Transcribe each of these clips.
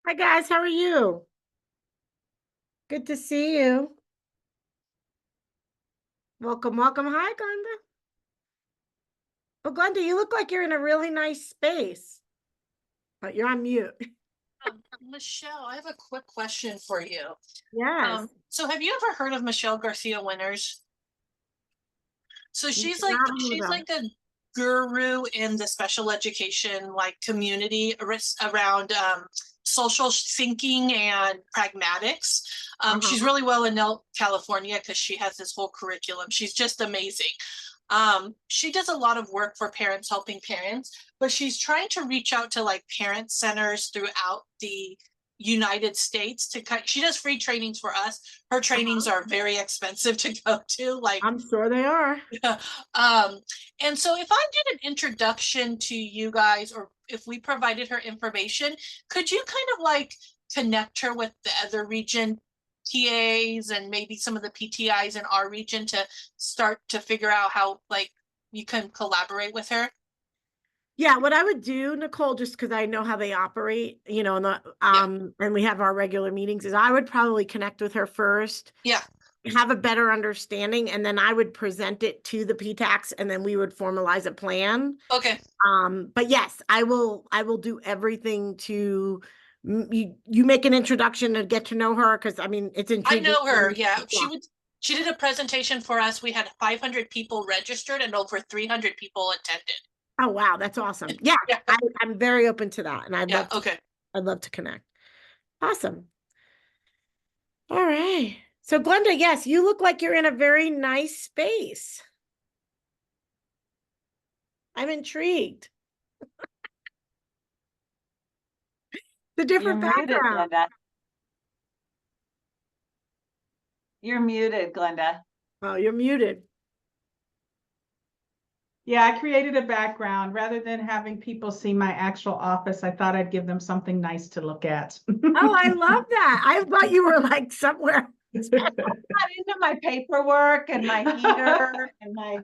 Hi guys, how are you? Good to see you. Welcome, welcome. Hi, Glenda. Oh, Glenda, you look like you're in a really nice space, but you're on mute. Michelle, I have a quick question for you. Yes. So have you ever heard of Michelle Garcia Winters? So Not heard she's of. like the guru in the special education like community around social thinking and pragmatics. She's Uh-huh. really well in California because she has this whole curriculum. She's just amazing. She does a lot of work for parents, helping parents, but she's trying to reach out to like parent centers throughout the United States to cut. She does free trainings for us. Her trainings Uh-huh. are very expensive to go to, like I'm sure they are. um, and so if I did an introduction to you guys, or if we provided her information, could you kind of like connect her with the other region TAs and maybe some of the PTIs in our region to start to figure out how like you can collaborate with her? Yeah, what I would do, Nicole, just because I know how they operate, Yeah, and we have our regular meetings, is I would probably connect with her first, yeah, have a better understanding, and then I would present it to the PTACs, and then we would formalize a plan. okay. But yes, I will do everything to you make an introduction and get to know her because I mean it's I intriguing. know her. Yeah, Yeah. she did a presentation for us. We had 500 people registered and over 300 people attended. Oh wow, that's awesome. Yeah, Yeah, I'm very open to that, and yeah, okay. I'd love to connect. Awesome. All right. So Glenda, yes, you look like you're in a very nice space. I'm intrigued. The You're different muted, background. Glenda. You're muted, Glenda. Oh, you're muted. Yeah, I created a background. Rather than having people see my actual office, I thought I'd give them something nice to look at. Oh, I love that. I thought you were like somewhere. Not into my paperwork and my heater and my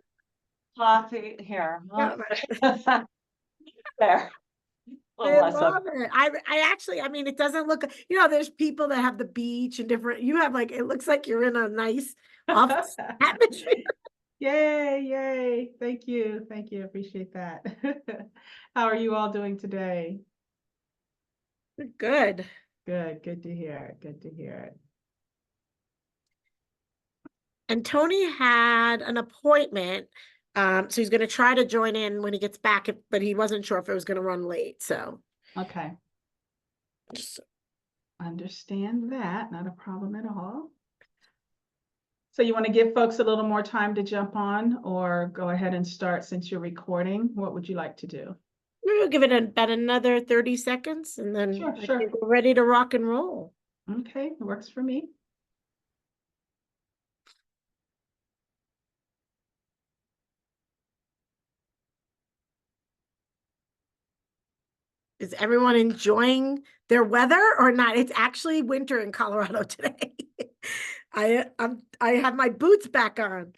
coffee here. Yeah, There. A little I less of love it. I actually, I mean, it doesn't look, there's people that have the beach and different, you have like, it looks like you're in a nice office atmosphere. Yay, yay. Thank you. Thank you. Appreciate that. How are you all doing today? Good. Good. Good to hear. Good to hear it. And Tony had an appointment. So he's going to try to join in when he gets back, but he wasn't sure if it was going to run late. So Okay. just, Understand that. Not a problem at all. So you want to give folks a little more time to jump on or go ahead and start since you're recording? What would you like to do? we'll give it about another 30 seconds and then Sure, I sure. think we're ready to rock and roll. Okay, it works for me. Is everyone enjoying their weather or not? It's actually winter in Colorado today. I have my boots back on.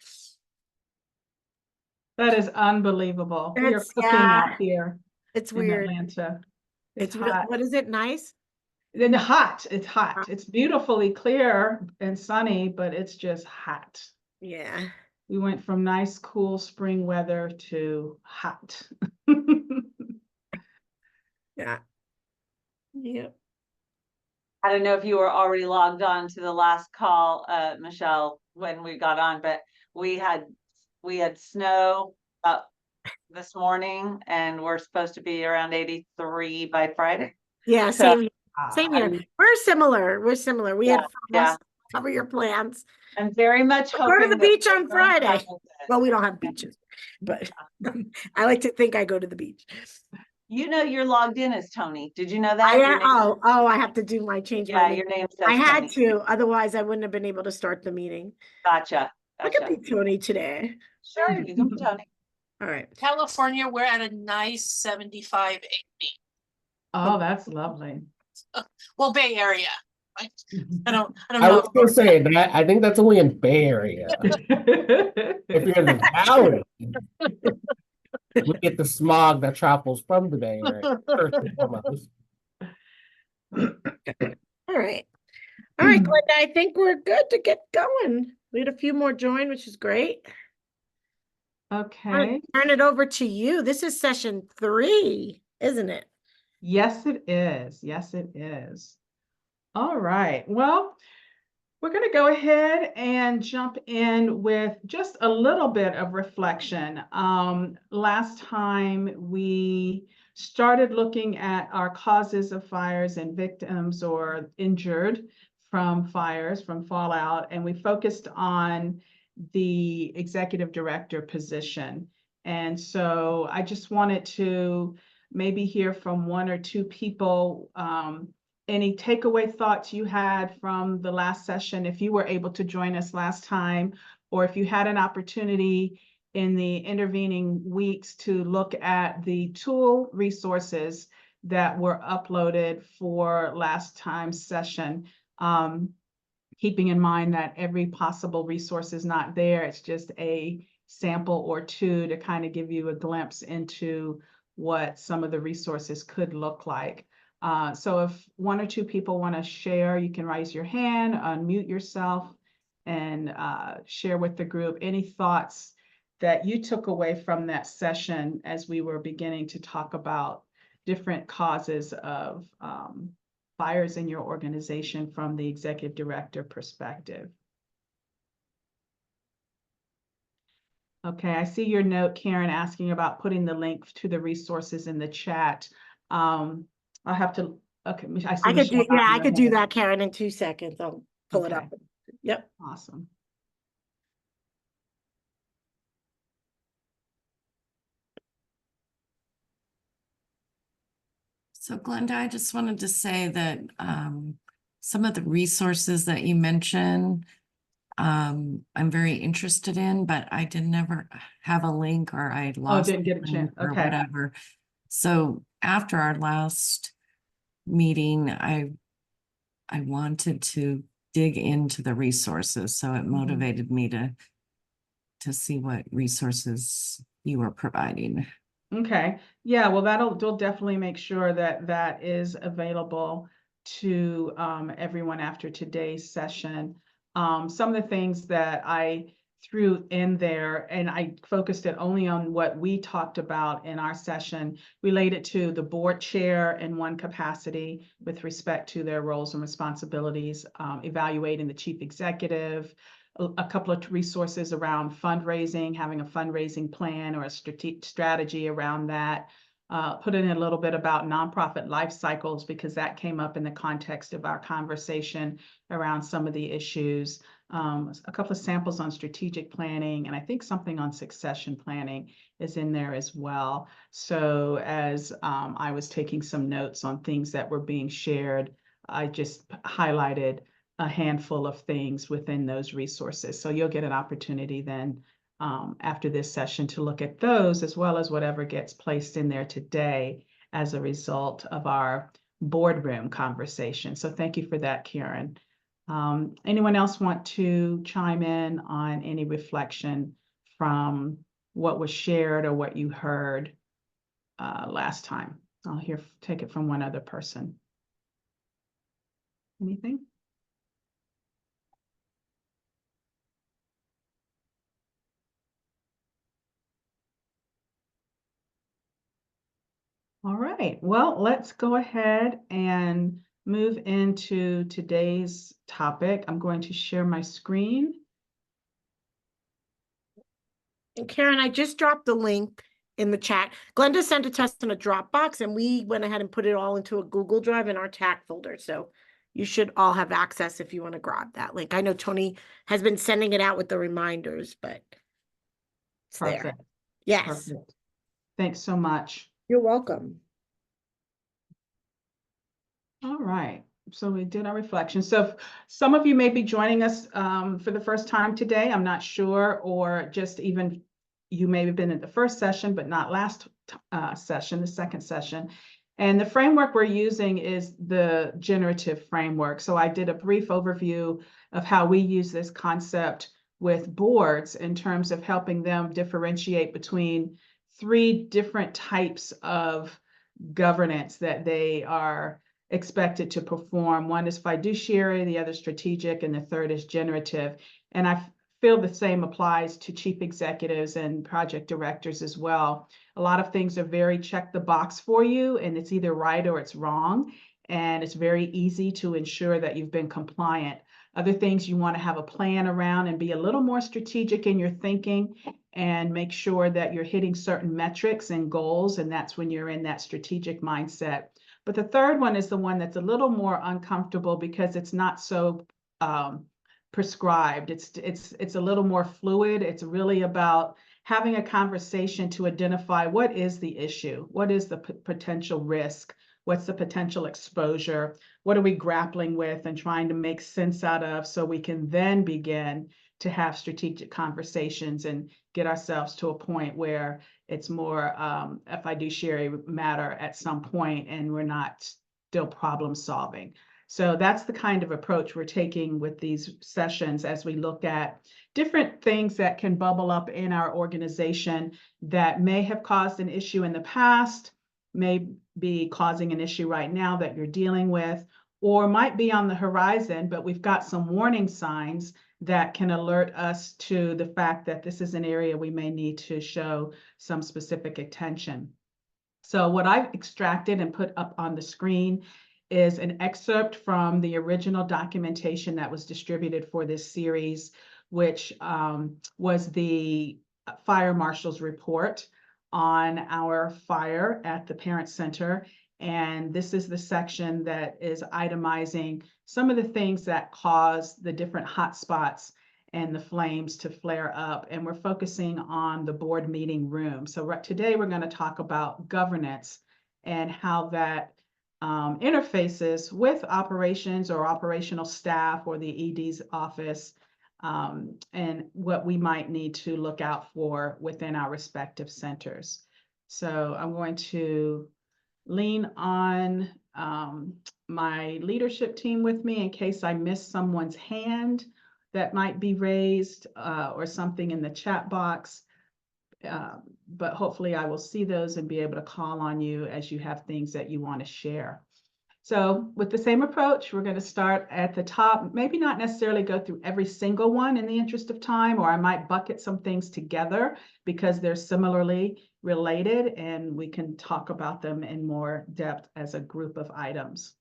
That is unbelievable. We are It's cooking yeah, out here it's in weird. Atlanta. It's It's real. hot. What is it? Nice? Then hot. It's hot. It's beautifully clear and sunny, but it's just hot. Yeah. We went from nice, cool spring weather to hot. Yeah. Yeah. I don't know if you were already logged on to the last call, Michelle, when we got on, but we had snow this morning and we're supposed to be around 83 by Friday. Yeah, So same here. I'm, We're similar. We're similar. We yeah, had yeah. frost. Cover your plans. I'm very much Go to the hoping that beach we're on going to have Friday. Well, we don't have beaches, but I like to think I go to the beach. You know you're logged in as Tony. Did you know that? I have to do my change my Yeah, name. your name I says had Tony. to, otherwise I wouldn't have been able to start the meeting. Gotcha. I could Gotcha. be Tony today. Sure, you can be Tony. All right. California, we're at a nice 75, 80. Oh, that's lovely. Well, Bay Area. I don't I know. was gonna say that I think that's only in Bay Area. If you're in the valley, we get the smog that travels from the Bay Area. First and foremost. All right. All right, Glenda, I think we're good to get going. We had a few more join, which is great. Okay. Turn it over to you. This is session 3, isn't it? Yes, it is. Yes, it is. All right. Well, we're going to go ahead and jump in with just a little bit of reflection. Last time we started looking at our causes of fires and victims or injured from fires, from fallout, and we focused on the executive director position. And so I just wanted to maybe hear from one or two people, any takeaway thoughts you had from the last session, if you were able to join us last time, or if you had an opportunity in the intervening weeks to look at the tool resources that were uploaded for last time's session. Keeping in mind that every possible resource is not there. It's just a sample or two to kind of give you a glimpse into what some of the resources could look like. So if one or two people want to share, you can raise your hand, unmute yourself, and share with the group any thoughts that you took away from that session as we were beginning to talk about different causes of fires in your organization from the executive director perspective. Okay, I see your note, Karen, asking about putting the link to the resources in the chat. I'll have to, okay, I see I could do, Michelle yeah, I nodding could her do head. that, Karen, in 2 seconds. I'll pull it Okay. up. Yep. Awesome. So Glenda, I just wanted to say that some of the resources that you mentioned, I'm very interested in, but I didn't ever have a link, or I lost Didn't get a the chance. link or Okay. whatever. So after our last meeting, I wanted to dig into the resources, so it motivated me to see what resources you were providing. Okay, yeah, well, we'll definitely make sure that that is available to everyone after today's session. Some of the things that I threw in there, and I focused it only on what we talked about in our session, related to the board chair in one capacity with respect to their roles and responsibilities, evaluating the chief executive, a couple of resources around fundraising, having a fundraising plan or a strategy around that. Put in a little bit about nonprofit life cycles, because that came up in the context of our conversation around some of the issues. A couple of samples on strategic planning, and I think something on succession planning is in there as well. So as I was taking some notes on things that were being shared, I just highlighted a handful of things within those resources. So you'll get an opportunity then after this session to look at those, as well as whatever gets placed in there today as a result of our boardroom conversation. So thank you for that, Karen. Anyone else want to chime in on any reflection from what was shared or what you heard last time? I'll take it from one other person. Anything? All right, well, let's go ahead and move into today's topic. I'm going to share my screen. And Karen, I just dropped the link in the chat. Glenda sent it to us in a Dropbox, and we went ahead and put it all into a Google Drive in our TAC folder. So you should all have access if you want to grab that link. I know Tony has been sending it out with the reminders, but it's there. Perfect. Yes. Perfect. Thanks so much. You're welcome. All right, so we did our reflection. So some of you may be joining us for the first time today, I'm not sure, or just even you may have been at the first session, but not last session, the second session. And the framework we're using is the generative framework. So I did a brief overview of how we use this concept with boards in terms of helping them differentiate between 3 different types of governance that they are expected to perform. One is fiduciary, the other strategic, and the third is generative. And I feel the same applies to chief executives and project directors as well. A lot of things are very check the box for you, and it's either right or it's wrong. And it's very easy to ensure that you've been compliant. Other things you want to have a plan around and be a little more strategic in your thinking and make sure that you're hitting certain metrics and goals. And that's when you're in that strategic mindset. But the third one is the one that's a little more uncomfortable because it's not so prescribed. It's a little more fluid. It's really about having a conversation to identify what is the issue, what is the potential risk, what's the potential exposure, what are we grappling with and trying to make sense out of, so we can then begin to have strategic conversations and get ourselves to a point where it's more a fiduciary matter at some point and we're not still problem solving. So that's the kind of approach we're taking with these sessions as we look at different things that can bubble up in our organization that may have caused an issue in the past, may be causing an issue right now that you're dealing with, or might be on the horizon, but we've got some warning signs that can alert us to the fact that this is an area we may need to show some specific attention. So what I've extracted and put up on the screen is an excerpt from the original documentation that was distributed for this series, which was the fire marshal's report on our fire at the Parent Center. And this is the section that is itemizing some of the things that cause the different hotspots and the flames to flare up. And we're focusing on the board meeting room. So today we're going to talk about governance and how that interfaces with operations or operational staff or the ED's office, and what we might need to look out for within our respective centers. So I'm going to lean on my leadership team with me in case I miss someone's hand that might be raised or something in the chat box. But hopefully I will see those and be able to call on you as you have things that you want to share. So with the same approach, we're going to start at the top, maybe not necessarily go through every single one in the interest of time, or I might bucket some things together because they're similarly related and we can talk about them in more depth as a group of items.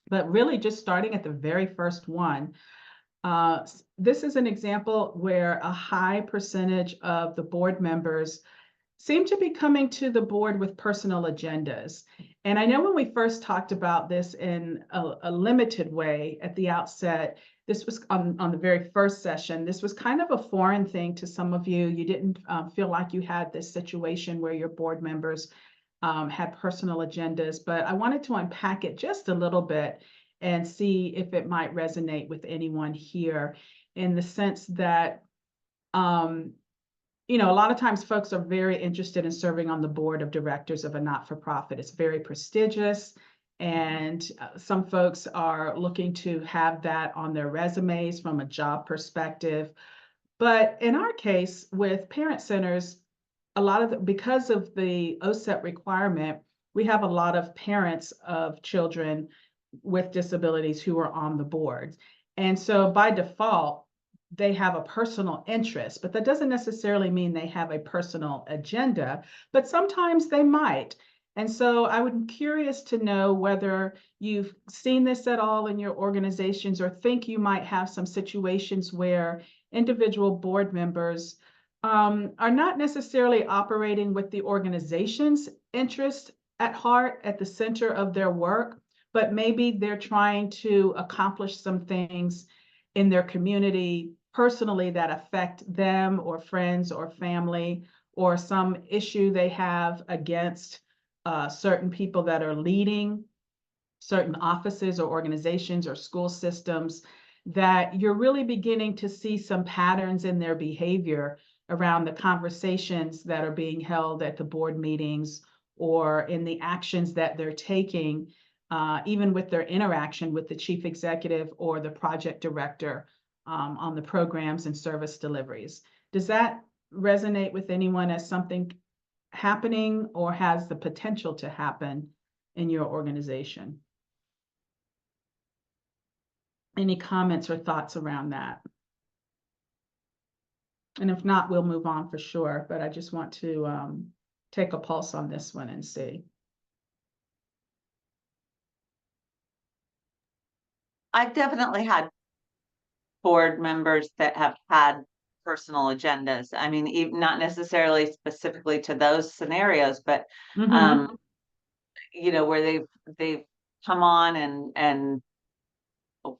But really just starting at the very first one, this is an example where a high percentage of the board members seem to be coming to the board with personal agendas. And I know when we first talked about this in a limited way at the outset, this was on the very first session, this was kind of a foreign thing to some of you. You didn't feel like you had this situation where your board members had personal agendas, but I wanted to unpack it just a little bit and see if it might resonate with anyone here, in the sense that you know, a lot of times folks are very interested in serving on the board of directors of a not-for-profit. It's very prestigious, and some folks are looking to have that on their resumes from a job perspective. But in our case with parent centers, a lot of because of the OSEP requirement, we have a lot of parents of children with disabilities who are on the board. And so by default, they have a personal interest, but that doesn't necessarily mean they have a personal agenda, but sometimes they might. And so I would be curious to know whether you've seen this at all in your organizations, or think you might have some situations where individual board members are not necessarily operating with the organization's interest at heart at the center of their work, but maybe they're trying to accomplish some things in their community personally that affect them or friends or family, or some issue they have against certain people that are leading certain offices or organizations or school systems, that you're really beginning to see some patterns in their behavior around the conversations that are being held at the board meetings, or in the actions that they're taking, even with their interaction with the chief executive or the project director on the programs and service deliveries. Does that resonate with anyone as something happening or has the potential to happen in your organization? Any comments or thoughts around that? And if not, we'll move on for sure, but I just want to take a pulse on this one and see. I've definitely had board members that have had personal agendas. I mean, even not necessarily specifically to those scenarios, but Mhm. you know, where they've come on and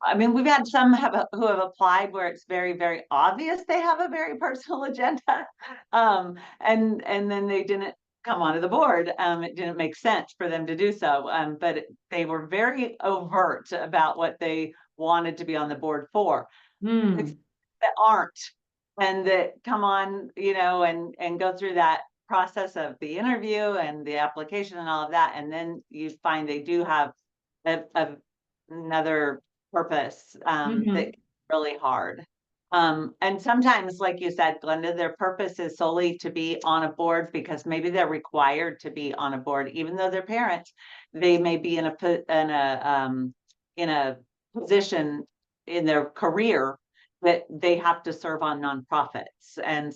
I mean, we've had some who have applied where it's very obvious they have a very personal agenda, and then they didn't come onto the board. It didn't make sense for them to do so, but they were very overt about what they wanted to be on the board for. Mm. That aren't, and that come on, you know, and go through that process of the interview and the application and all of that, and then you find they do have another purpose Mhm. that really hard. And sometimes, like you said, Glenda, their purpose is solely to be on a board because maybe they're required to be on a board, even though they're parents. They may be in a position in their career that they have to serve on nonprofits, and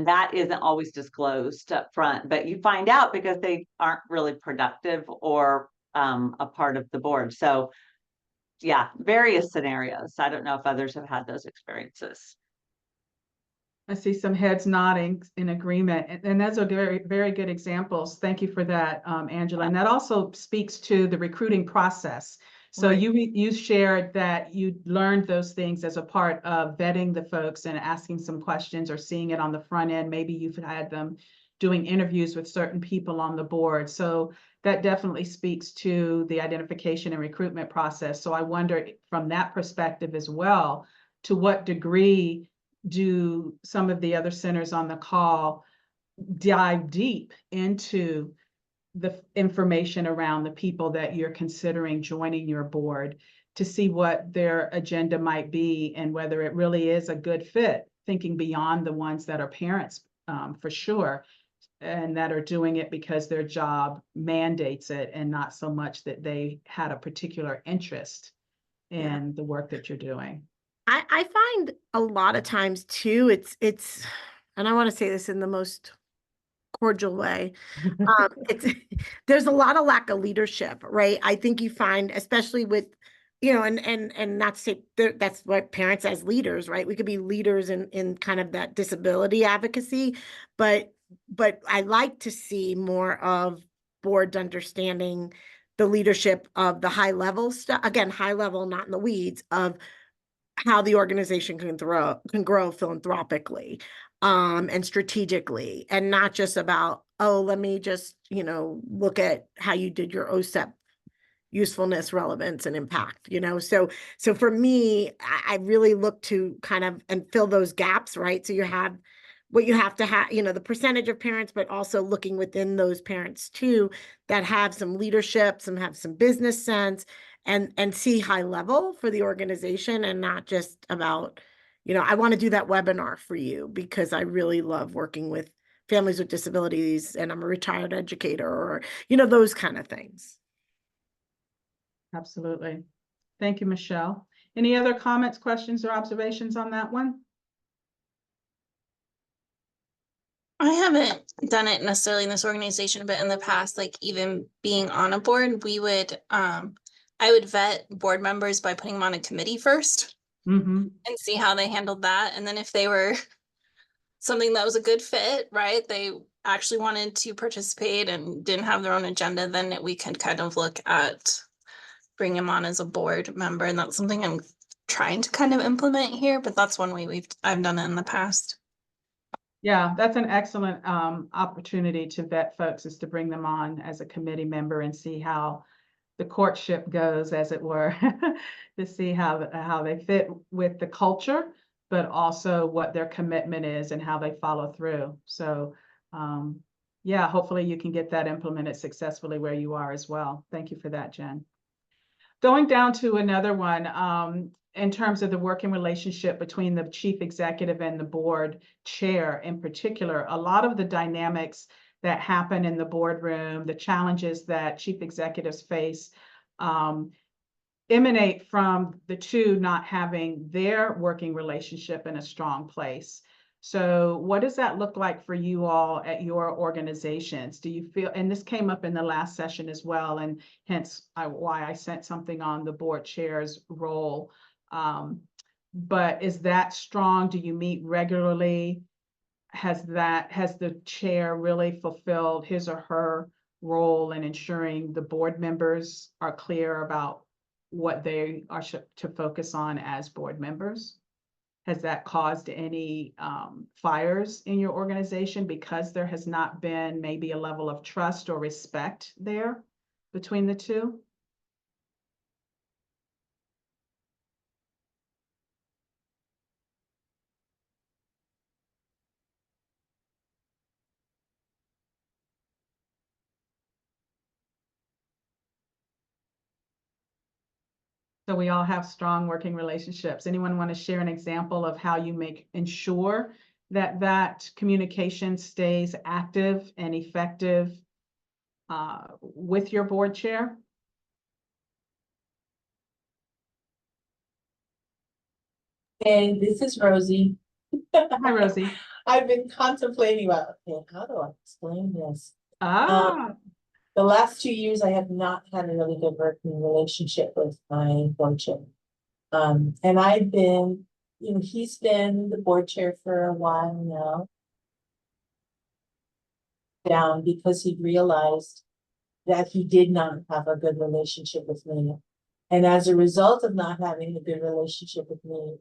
that isn't always disclosed up front, but you find out because they aren't really productive or a part of the board. So yeah, various scenarios. I don't know if others have had those experiences. I see some heads nodding in agreement, and those are very good examples. Thank you for that, Angela. And that also speaks to the recruiting process. So Right. you shared that you learned those things as a part of vetting the folks and asking some questions or seeing it on the front end. Maybe you've had them doing interviews with certain people on the board. So that definitely speaks to the identification and recruitment process. So I wonder from that perspective as well, to what degree do some of the other centers on the call dive deep into the information around the people that you're considering joining your board to see what their agenda might be and whether it really is a good fit, thinking beyond the ones that are parents, for sure, and that are doing it because their job mandates it and not so much that they had a particular interest in the work that you're doing. I find a lot of times too, it's, and I want to say this in the most cordial way. It's there's a lot of lack of leadership, right? I think you find, especially with, you know, and not to say that's what parents as leaders, right? We could be leaders in kind of that disability advocacy, but I like to see more of boards understanding the leadership of the high level stuff. Again, high level, not in the weeds, of how the organization can grow philanthropically and strategically, and not just about, oh, let me just, you know, look at how you did your OSEP usefulness, relevance, and impact, you know. So for me, I really look to kind of and fill those gaps, right? So you have what you have to have, you know, the percentage of parents, but also looking within those parents too, that have some leadership, some have some business sense, and see high level for the organization, and not just about, you know, I want to do that webinar for you because I really love working with families with disabilities and I'm a retired educator, or, you know, those kind of things. Absolutely. Thank you, Michelle. Any other comments, questions, or observations on that one? I haven't done it necessarily in this organization, but in the past, like even being on a board, we would I would vet board members by putting them on a committee first Mm-hmm. and see how they handled that. And then if they were something that was a good fit, right, they actually wanted to participate and didn't have their own agenda, then we could kind of look at bringing them on as a board member. And that's something I'm trying to kind of implement here, but that's one way I've done it in the past. Yeah, that's an excellent opportunity to vet folks, is to bring them on as a committee member and see how the courtship goes, as it were, to see how they fit with the culture, but also what their commitment is and how they follow through. So yeah, hopefully you can get that implemented successfully where you are as well. Thank you for that, Jen. Going down to another one, in terms of the working relationship between the chief executive and the board chair in particular, a lot of the dynamics that happen in the boardroom, the challenges that chief executives face, emanate from the two not having their working relationship in a strong place. So what does that look like for you all at your organizations? Do you feel, and this came up in the last session as well, and hence why I sent something on the board chair's role. But is that strong? Do you meet regularly? Has the chair really fulfilled his or her role in ensuring the board members are clear about what they are to focus on as board members? Has that caused any fires in your organization because there has not been maybe a level of trust or respect there between the two? So we all have strong working relationships. Anyone want to share an example of how you ensure that that communication stays active and effective with your board chair? And this is Rosie. Hi, Rosie. I've been contemplating about, okay, how do I explain this? Ah, The last 2 years, I have not had a really good working relationship with my board chair. And I've been, he's been the board chair for a while now. Down because he realized that he did not have a good relationship with me. And as a result of not having a good relationship with me,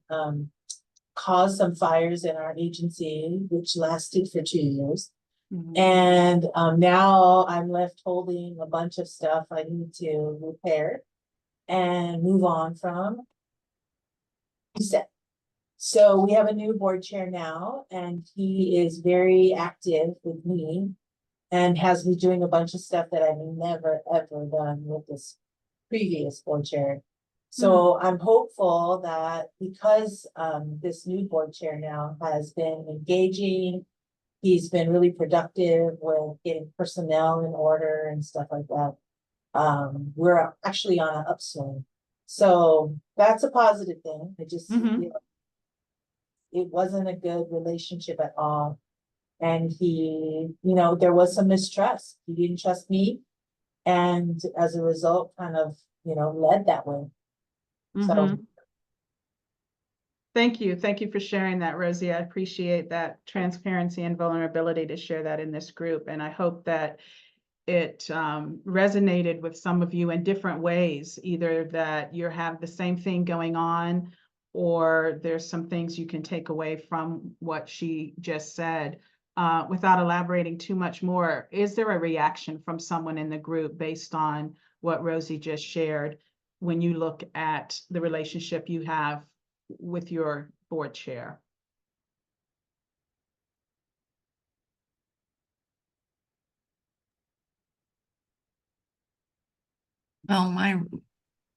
caused some fires in our agency, which lasted for 2 years. mhm. And now I'm left holding a bunch of stuff I need to repair and move on from. So we have a new board chair now, and he is very active with me and has me doing a bunch of stuff that I've never, ever done with this previous board chair. So I'm hopeful that because this new board chair now has been engaging, he's been really productive with getting personnel in order and stuff like that. We're actually on an upswing. So that's a positive thing. It wasn't a good relationship at all. And he, there was some mistrust. He didn't trust me. And as a result, kind of, led that way. So Mhm. Thank you. Thank you for sharing that, Rosie. I appreciate that transparency and vulnerability to share that in this group. And I hope that it resonated with some of you in different ways, either that you have the same thing going on, or there's some things you can take away from what she just said. Without elaborating too much more, is there a reaction from someone in the group based on what Rosie just shared when you look at the relationship you have with your board chair? Well, my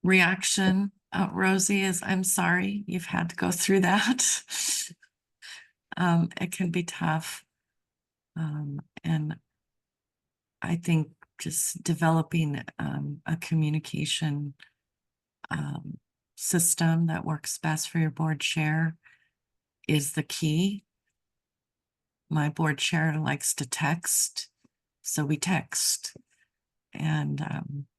reaction, Rosie, is I'm sorry you've had to go through that. It can be tough. And I think just developing a communication system that works best for your board chair is the key. My board chair likes to text, so we text. And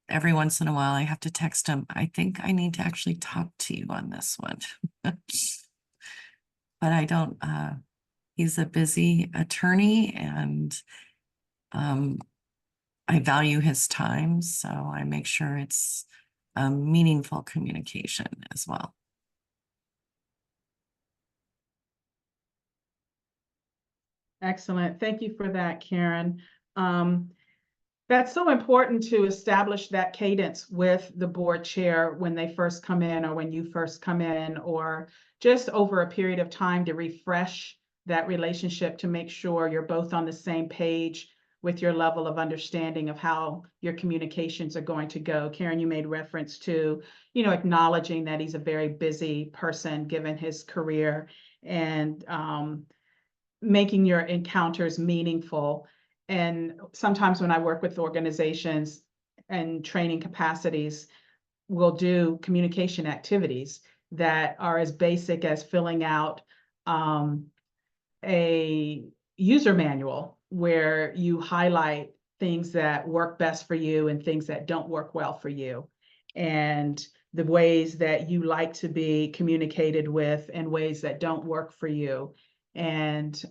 every once in a while I have to text him, I think I need to actually talk to you on this one. But I don't, he's a busy attorney, and I value his time, so I make sure it's a meaningful communication as well. Excellent. Thank you for that, Karen. That's so important to establish that cadence with the board chair when they first come in, or when you first come in, or just over a period of time to refresh that relationship to make sure you're both on the same page with your level of understanding of how your communications are going to go. Karen, you made reference to, acknowledging that he's a very busy person given his career, and making your encounters meaningful. And sometimes when I work with organizations and training capacities, will do communication activities that are as basic as filling out a user manual where you highlight things that work best for you and things that don't work well for you, and the ways that you like to be communicated with and ways that don't work for you, and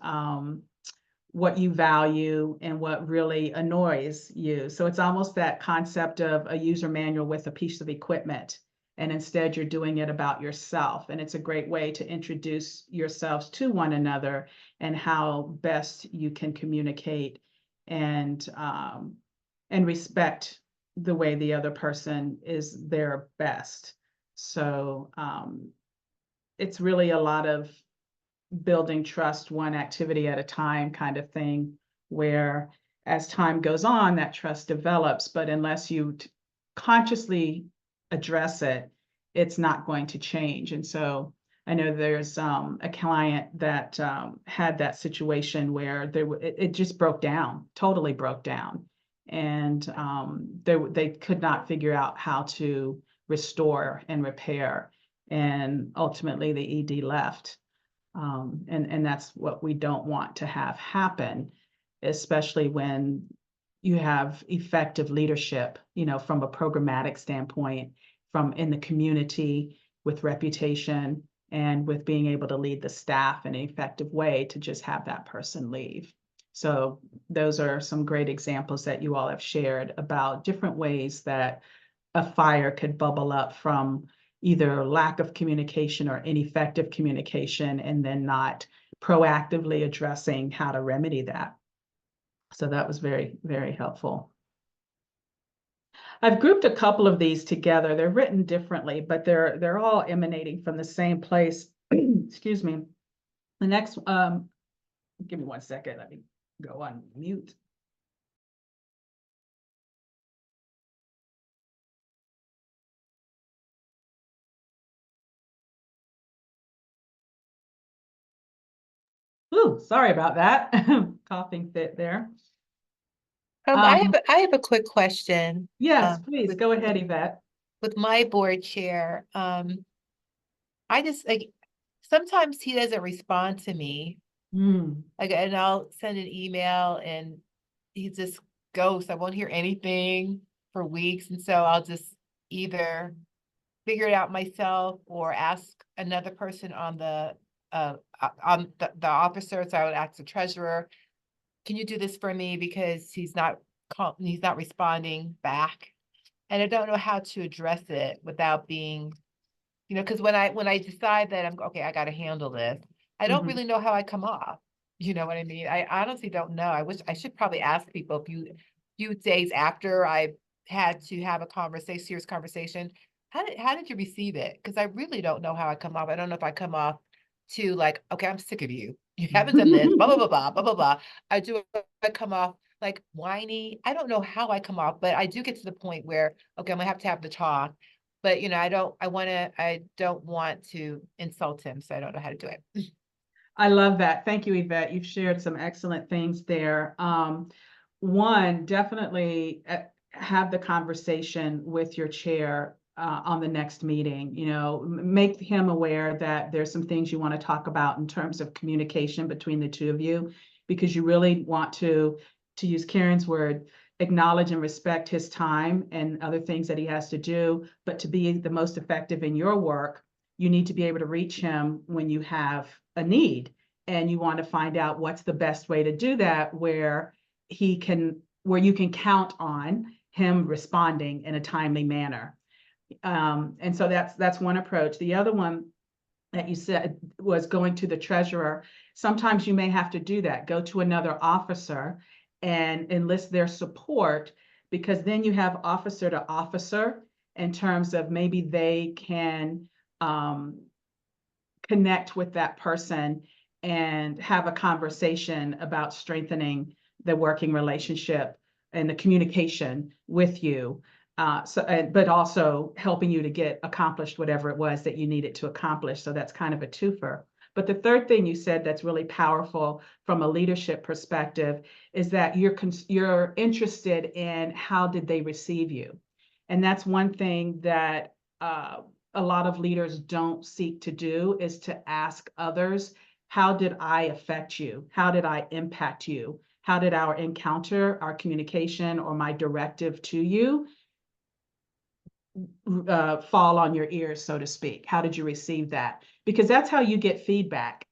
what you value and what really annoys you. So it's almost that concept of a user manual with a piece of equipment, and instead you're doing it about yourself. And it's a great way to introduce yourselves to one another and how best you can communicate and respect the way the other person is their best. So it's really a lot of building trust one activity at a time kind of thing, where as time goes on, that trust develops, but unless you consciously address it, it's not going to change. And so I know there's a client that had that situation where it just broke down, totally broke down. And they could not figure out how to restore and repair. And ultimately the ED left. And that's what we don't want to have happen, especially when you have effective leadership, you know, from a programmatic standpoint, from in the community with reputation and with being able to lead the staff in an effective way to just have that person leave. So those are some great examples that you all have shared about different ways that a fire could bubble up from either lack of communication or ineffective communication, and then not proactively addressing how to remedy that. So that was very, very helpful. I've grouped a couple of these together. They're written differently, but they're all emanating from the same place. Excuse me. The next, give me 1 second. Let me go on mute. Ooh, sorry about that. Coughing fit there. I have a quick question. Yes, please with- go ahead, Yvette. With my board chair, I just like, sometimes he doesn't respond to me. Like, and I'll send an email and he just ghosts. I won't hear anything for weeks. And so I'll just either figure it out myself or ask another person on the officer. So I would ask the treasurer, can you do this for me? Because he's not responding back. And I don't know how to address it without being, you know, because when I decide that I'm okay, I got to handle this, I don't Mhm. really know how I come off. You know what I mean? I honestly don't know. I wish I should probably ask people a few days after I had to have a serious conversation. How did you receive it? Because I really don't know how I come off. I don't know if I come off to like, okay, I'm sick of you. You haven't done this, blah, blah, blah, blah, blah, blah, blah. I come off like whiny. I don't know how I come off, but I do get to the point where, okay, I'm gonna have the talk. But you know, I don't want to insult him, so I don't know how to do it. I love that. Thank you, Yvette. You've shared some excellent things there. One, definitely have the conversation with your chair on the next meeting. You know, make him aware that there's some things you want to talk about in terms of communication between the two of you, because you really want to use Karen's word, acknowledge and respect his time and other things that he has to do. But to be the most effective in your work, you need to be able to reach him when you have a need, and you want to find out what's the best way to do that, where you can count on him responding in a timely manner. And so that's one approach. The other one that you said was going to the treasurer. Sometimes you may have to do that. Go to another officer and enlist their support, because then you have officer to officer in terms of maybe they can connect with that person and have a conversation about strengthening the working relationship and the communication with you. But also helping you to get accomplished whatever it was that you needed to accomplish. So that's kind of a twofer. But the third thing you said that's really powerful from a leadership perspective is that you're interested in how did they receive you. And that's one thing that a lot of leaders don't seek to do, is to ask others, how did I affect you? How did I impact you? How did our encounter, our communication, or my directive to you fall on your ears, so to speak? How did you receive that? Because that's how you get feedback.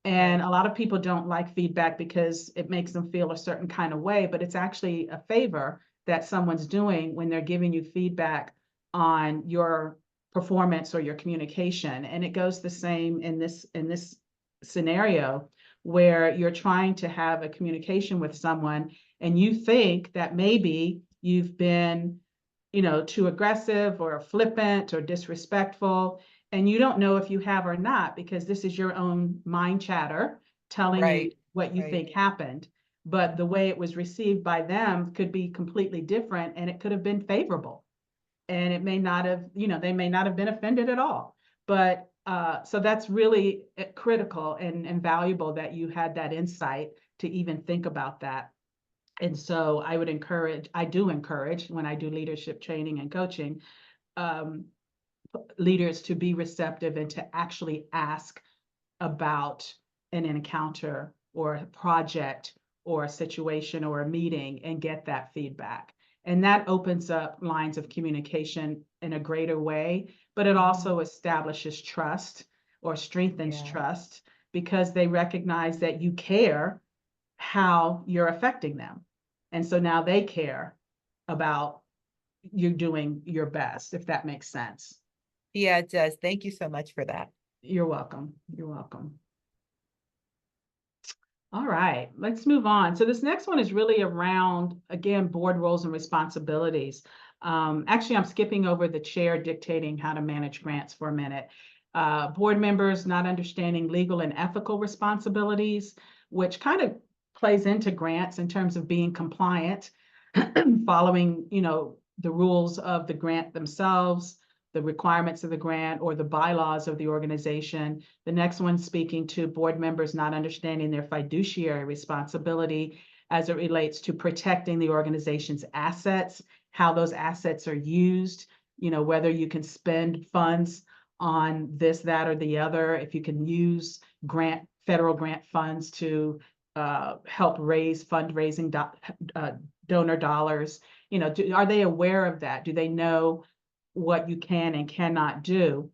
And a lot of people don't like feedback because it makes them feel a certain kind of way, but it's actually a favor that someone's doing when they're giving you feedback on your performance or your communication. And it goes the same in this scenario, where you're trying to have a communication with someone and you think that maybe you've been, too aggressive or flippant or disrespectful. And you don't know if you have or not, because this is your own mind chatter telling you Right, what you right. think happened. But the way it was received by them could be completely different, and it could have been favorable. And it may not have, they may not have been offended at all. But so that's really critical and valuable that you had that insight to even think about that. And so I do encourage when I do leadership training and coaching, leaders to be receptive and to actually ask about an encounter or a project or a situation or a meeting and get that feedback. And that opens up lines of communication in a greater way, but it also establishes trust or strengthens Yeah. trust, because they recognize that you care how you're affecting them. And so now they care about you doing your best, if that makes sense. Yeah, it does. Thank you so much for that. You're welcome. You're welcome. All right, let's move on. So this next one is really around, again, board roles and responsibilities. Actually, I'm skipping over the chair dictating how to manage grants for a minute. Board members not understanding legal and ethical responsibilities, which kind of plays into grants in terms of being compliant, following, the rules of the grant themselves, the requirements of the grant, or the bylaws of the organization. The next one, speaking to board members not understanding their fiduciary responsibility as it relates to protecting the organization's assets, how those assets are used, whether you can spend funds on this, that, or the other, if you can use federal grant funds to help raise fundraising donor dollars. Are they aware of that? Do they know what you can and cannot do?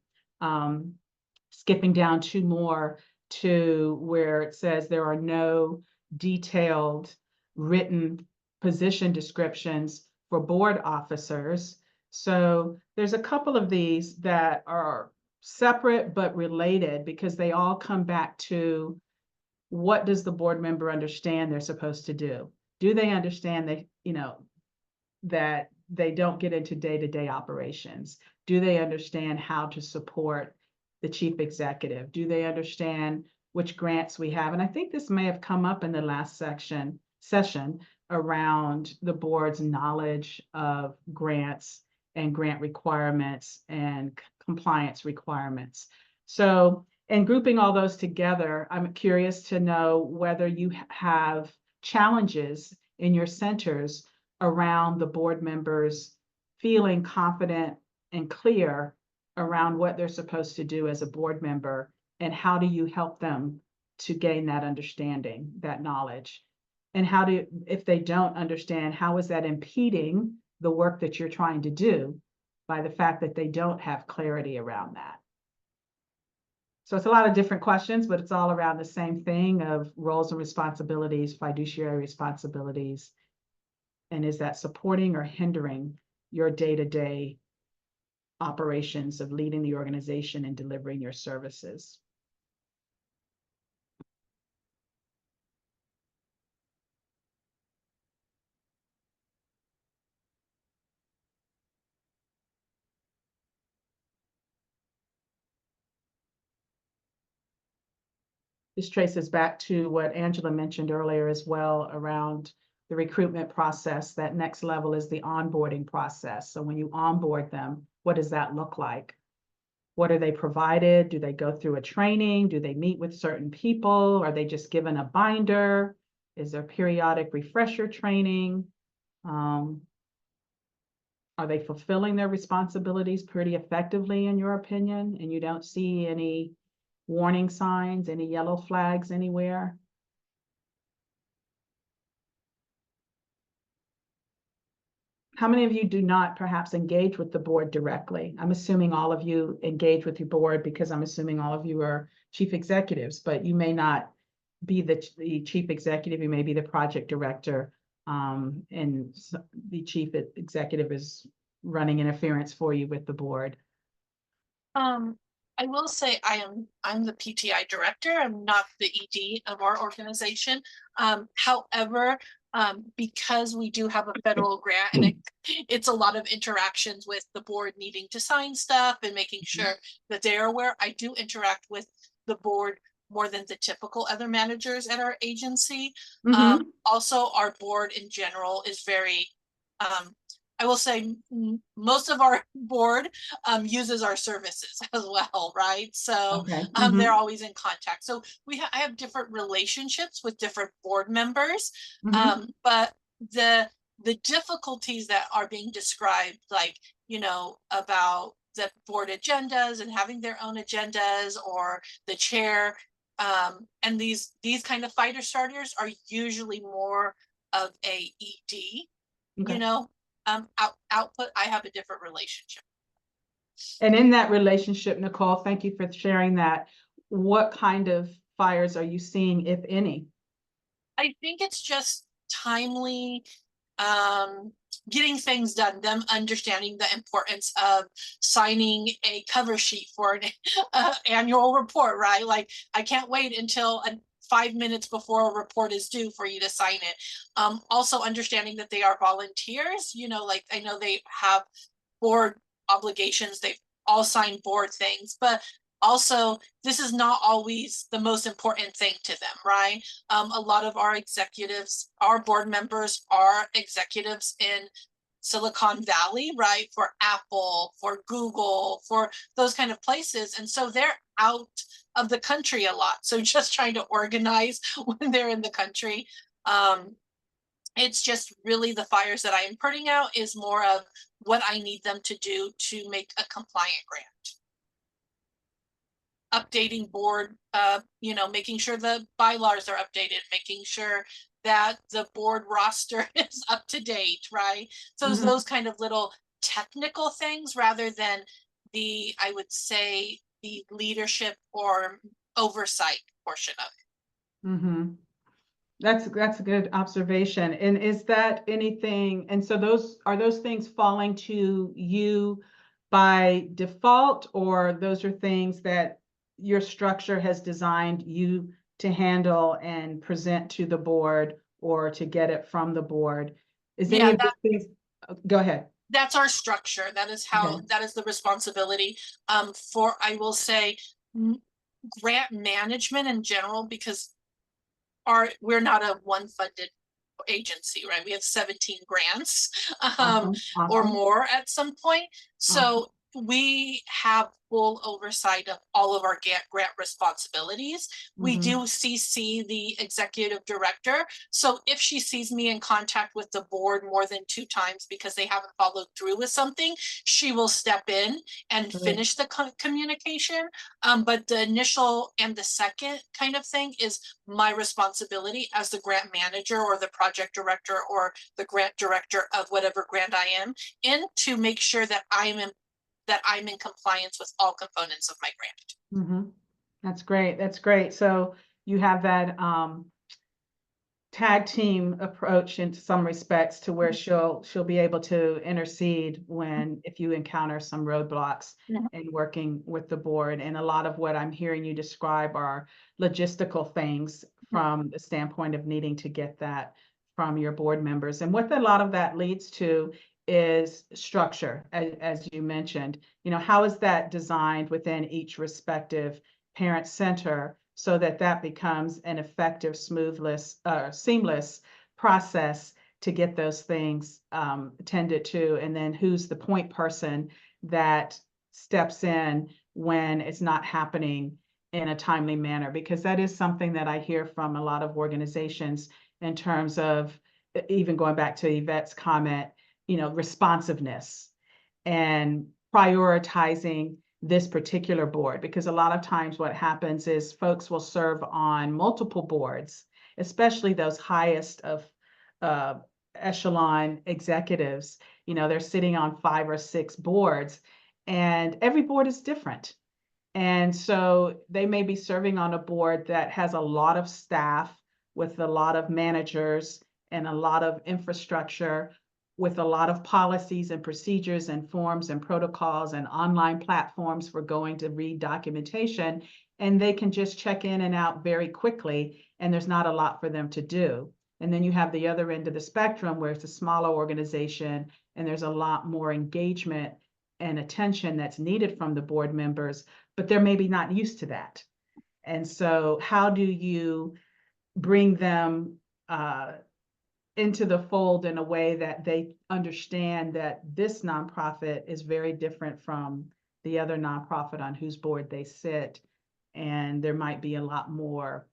Skipping down 2 more to where it says there are no detailed written position descriptions for board officers. So there's a couple of these that are separate but related, because they all come back to, what does the board member understand they're supposed to do? Do they understand that, that they don't get into day-to-day operations? Do they understand how to support the chief executive? Do they understand which grants we have? And I think this may have come up in the last session around the board's knowledge of grants and grant requirements and compliance requirements. So, and grouping all those together, I'm curious to know whether you have challenges in your centers around the board members feeling confident and clear around what they're supposed to do as a board member, and how do you help them to gain that understanding, that knowledge? And if they don't understand, how is that impeding the work that you're trying to do by the fact that they don't have clarity around that? So it's a lot of different questions, but it's all around the same thing of roles and responsibilities, fiduciary responsibilities. And is that supporting or hindering your day-to-day operations of leading the organization and delivering your services? This traces back to what Angela mentioned earlier as well around the recruitment process. That next level is the onboarding process. So when you onboard them, what does that look like? What are they provided? Do they go through a training? Do they meet with certain people? Are they just given a binder? Is there periodic refresher training? Are are they fulfilling their responsibilities pretty effectively in your opinion? And you don't see any warning signs, any yellow flags anywhere? How many of you do not perhaps engage with the board directly? I'm assuming all of you engage with your board because I'm assuming all of you are chief executives, but you may not be the chief executive, you may be the project director, and the chief executive is running interference for you with the board. I will say I'm the PTI director. I'm not the ED of our organization. However, because we do have a federal grant and it's a lot of interactions with the board needing to sign stuff and making sure that they're aware. I do interact with the board more than the typical other managers at our agency. Also, our board in general is very, I will say most of our board uses our services as well, right? So Okay. they're always in contact. So I have different relationships with different board members, but the difficulties that are being described, like, you know, about the board agendas and having their own agendas or the chair, and these kind of fighter starters are usually more of a ED, you know, output. I have a different relationship. And in that relationship, Nicole, thank you for sharing that. What kind of fires are you seeing, if any? I think it's just timely, getting things done, them understanding the importance of signing a cover sheet for an annual report, right? Like, I can't wait until 5 minutes before a report is due for you to sign it. Also understanding that they are volunteers, you know, like, I know they have board obligations, they've all signed board things, but also this is not always the most important thing to them, right? A lot of our executives, our board members are executives in Silicon Valley, right? For Apple, for Google, for those kind of places. And so they're out of the country a lot. So just trying to organize when they're in the country. It's just really the fires that I am putting out is more of what I need them to do to make a compliant grant. Updating board, you know, making sure the bylaws are updated, making sure that the board roster is up to date, right? So those kind of little technical things rather than the, I would say, the leadership or oversight portion of it. That's a good observation. And is that anything, and so are those things falling to you by default, or those are things that your structure has designed you to handle and present to the board or to get it from the board? Is any of those things, go ahead. That's our structure. That is how, that is the responsibility for, I will say, grant management in general, because we're not a one funded agency, right? We have 17 grants or more at some point. So we have full oversight of all of our grant responsibilities. We do CC the executive director. So if she sees me in contact with the board more than 2 times because they haven't followed through with something, she will step in and finish the communication. But the initial and the second kind of thing is my responsibility as the grant manager or the project director or the grant director of whatever grant I am in, to make sure that I'm in compliance with all components of my grant. That's great. That's great. So you have that tag team approach in some respects to where she'll be able to intercede if you encounter some roadblocks in working with the board. And a lot of what I'm hearing you describe are logistical things from the standpoint of needing to get that from your board members. And what a lot of that leads to is structure, as you mentioned. You know, how is that designed within each respective parent center so that becomes an effective, seamless process to get those things tended to? And then who's the point person that steps in when it's not happening in a timely manner? Because that is something that I hear from a lot of organizations in terms of, even going back to Yvette's comment, you know, responsiveness. and prioritizing this particular board, because a lot of times what happens is folks will serve on multiple boards, especially those highest of echelon executives. You know, they're sitting on 5 or 6 boards, and every board is different. And so they may be serving on a board that has a lot of staff with a lot of managers and a lot of infrastructure, with a lot of policies and procedures and forms and protocols and online platforms for going to read documentation. And they can just check in and out very quickly, and there's not a lot for them to do. And then you have the other end of the spectrum where it's a smaller organization and there's a lot more engagement and attention that's needed from the board members, but they're maybe not used to that. And so how do you bring them into the fold in a way that they understand that this nonprofit is very different from the other nonprofit on whose board they sit, and there might be a lot more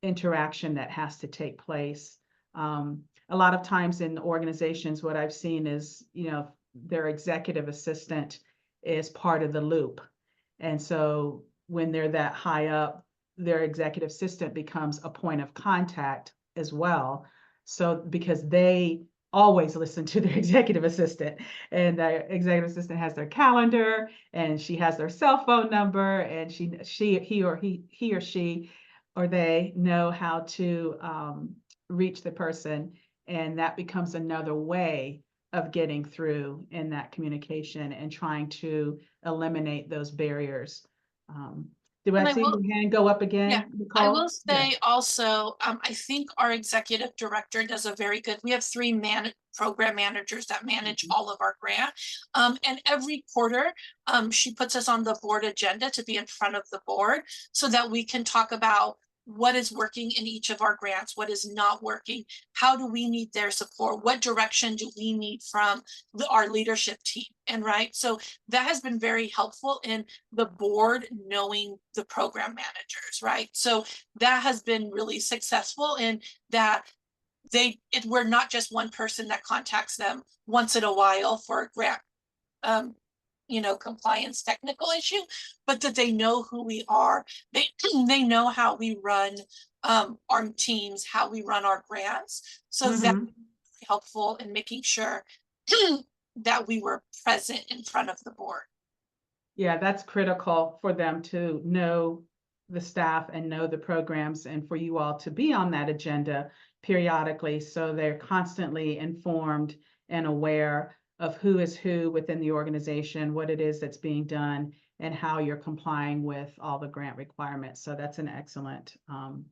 interaction that has to take place. A lot of times in organizations, what I've seen is, you know, their executive assistant is part of the loop. And so when they're that high up, their executive assistant becomes a point of contact as well. So because they always listen to their executive assistant, and the executive assistant has their calendar, and she has their cell phone number, and he or she or they know how to reach the person, and that becomes another way of getting through in that communication and trying to eliminate those barriers. Do And I I see will- your hand go up again, Yeah, Nicole? I will Yeah. say also, I think our executive director does a very good, we have 3 program managers that manage all of our grant. And every quarter, she puts us on the board agenda to be in front of the board so that we can talk about what is working in each of our grants, what is not working, how do we need their support, what direction do we need from our leadership team, and right? So that has been very helpful in the board knowing the program managers, right? So that has been really successful in that we're not just one person that contacts them once in a while for a grant, compliance technical issue, but that they know who we are. They know how we run our teams, how we run our grants. So that's helpful in making sure that we were present in front of the board. Yeah, that's critical for them to know the staff and know the programs, and for you all to be on that agenda periodically, so they're constantly informed and aware of who is who within the organization, what it is that's being done, and how you're complying with all the grant requirements. So that's an excellent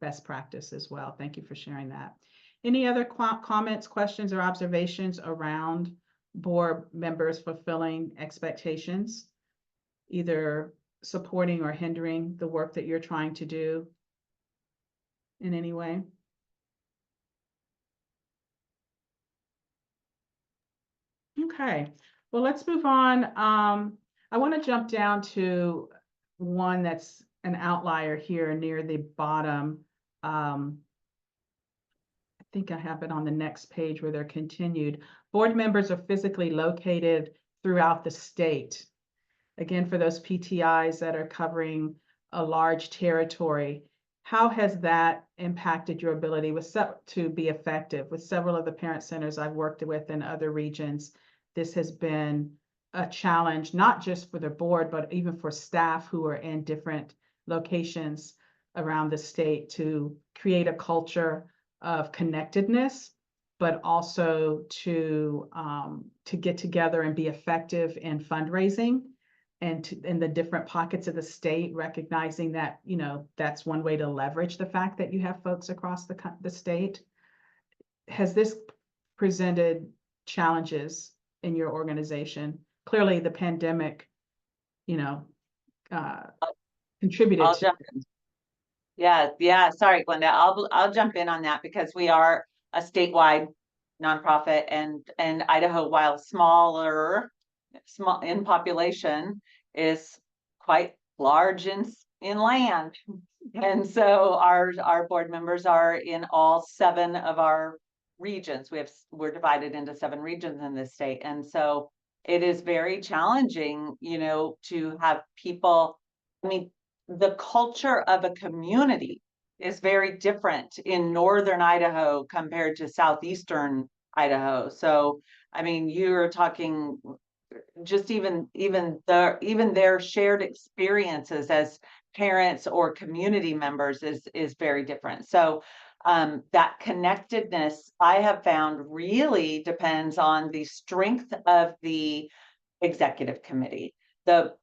best practice as well. Thank you for sharing that. Any other comments, questions, or observations around board members fulfilling expectations, either supporting or hindering the work that you're trying to do in any way? Okay, well, let's move on. I want to jump down to one that's an outlier here near the bottom. I think I have it on the next page where they're continued. Board members are physically located throughout the state. Again, for those PTIs that are covering a large territory, how has that impacted your ability to be effective? With several of the parent centers I've worked with in other regions, this has been a challenge, not just for the board, but even for staff who are in different locations around the state, to create a culture of connectedness, but also to get together and be effective in fundraising, and in the different pockets of the state, recognizing that, you know, that's one way to leverage the fact that you have folks across the state. Has this presented challenges in your organization? Clearly, the pandemic, you know, contributed I'll to. jump in. Yeah. Sorry, Glenda. I'll jump in on that, because we are a statewide nonprofit, and Idaho, while small in population, is quite large in land. And so our board members are in all 7 of our regions. We're divided into 7 regions in this state. And so it is very challenging, you know, to have people, I mean, the culture of a community is very different in northern Idaho compared to southeastern Idaho. So, I mean, you're talking just even their shared experiences as parents or community members is very different. So that connectedness I have found really depends on the strength of the executive committee, the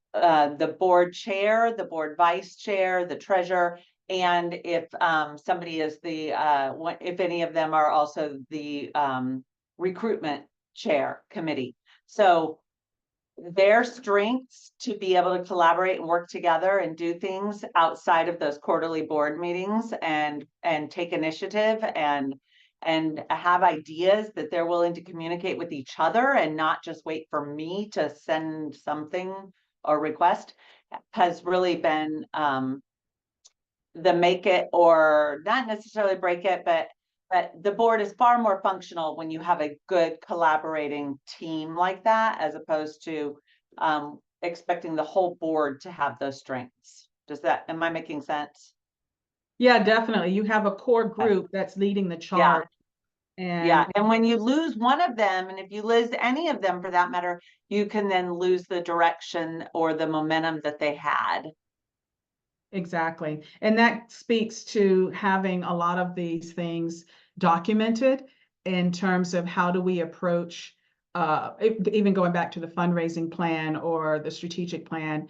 board chair, the board vice chair, the treasurer, and if somebody is the if any of them are also the recruitment chair committee. So their strengths to be able to collaborate and work together and do things outside of those quarterly board meetings and take initiative and have ideas that they're willing to communicate with each other and not just wait for me to send something or request has really been the make it or not necessarily break it, but the board is far more functional when you have a good collaborating team like that, as opposed to expecting the whole board to have those strengths. Am I making sense? Yeah, definitely. You have a core group that's leading the charge. Yeah, and when you lose one of them, and if you lose any of them for that matter, you can then lose the direction or the momentum that they had. Exactly. And that speaks to having a lot of these things documented in terms of how do we approach, even going back to the fundraising plan or the strategic plan,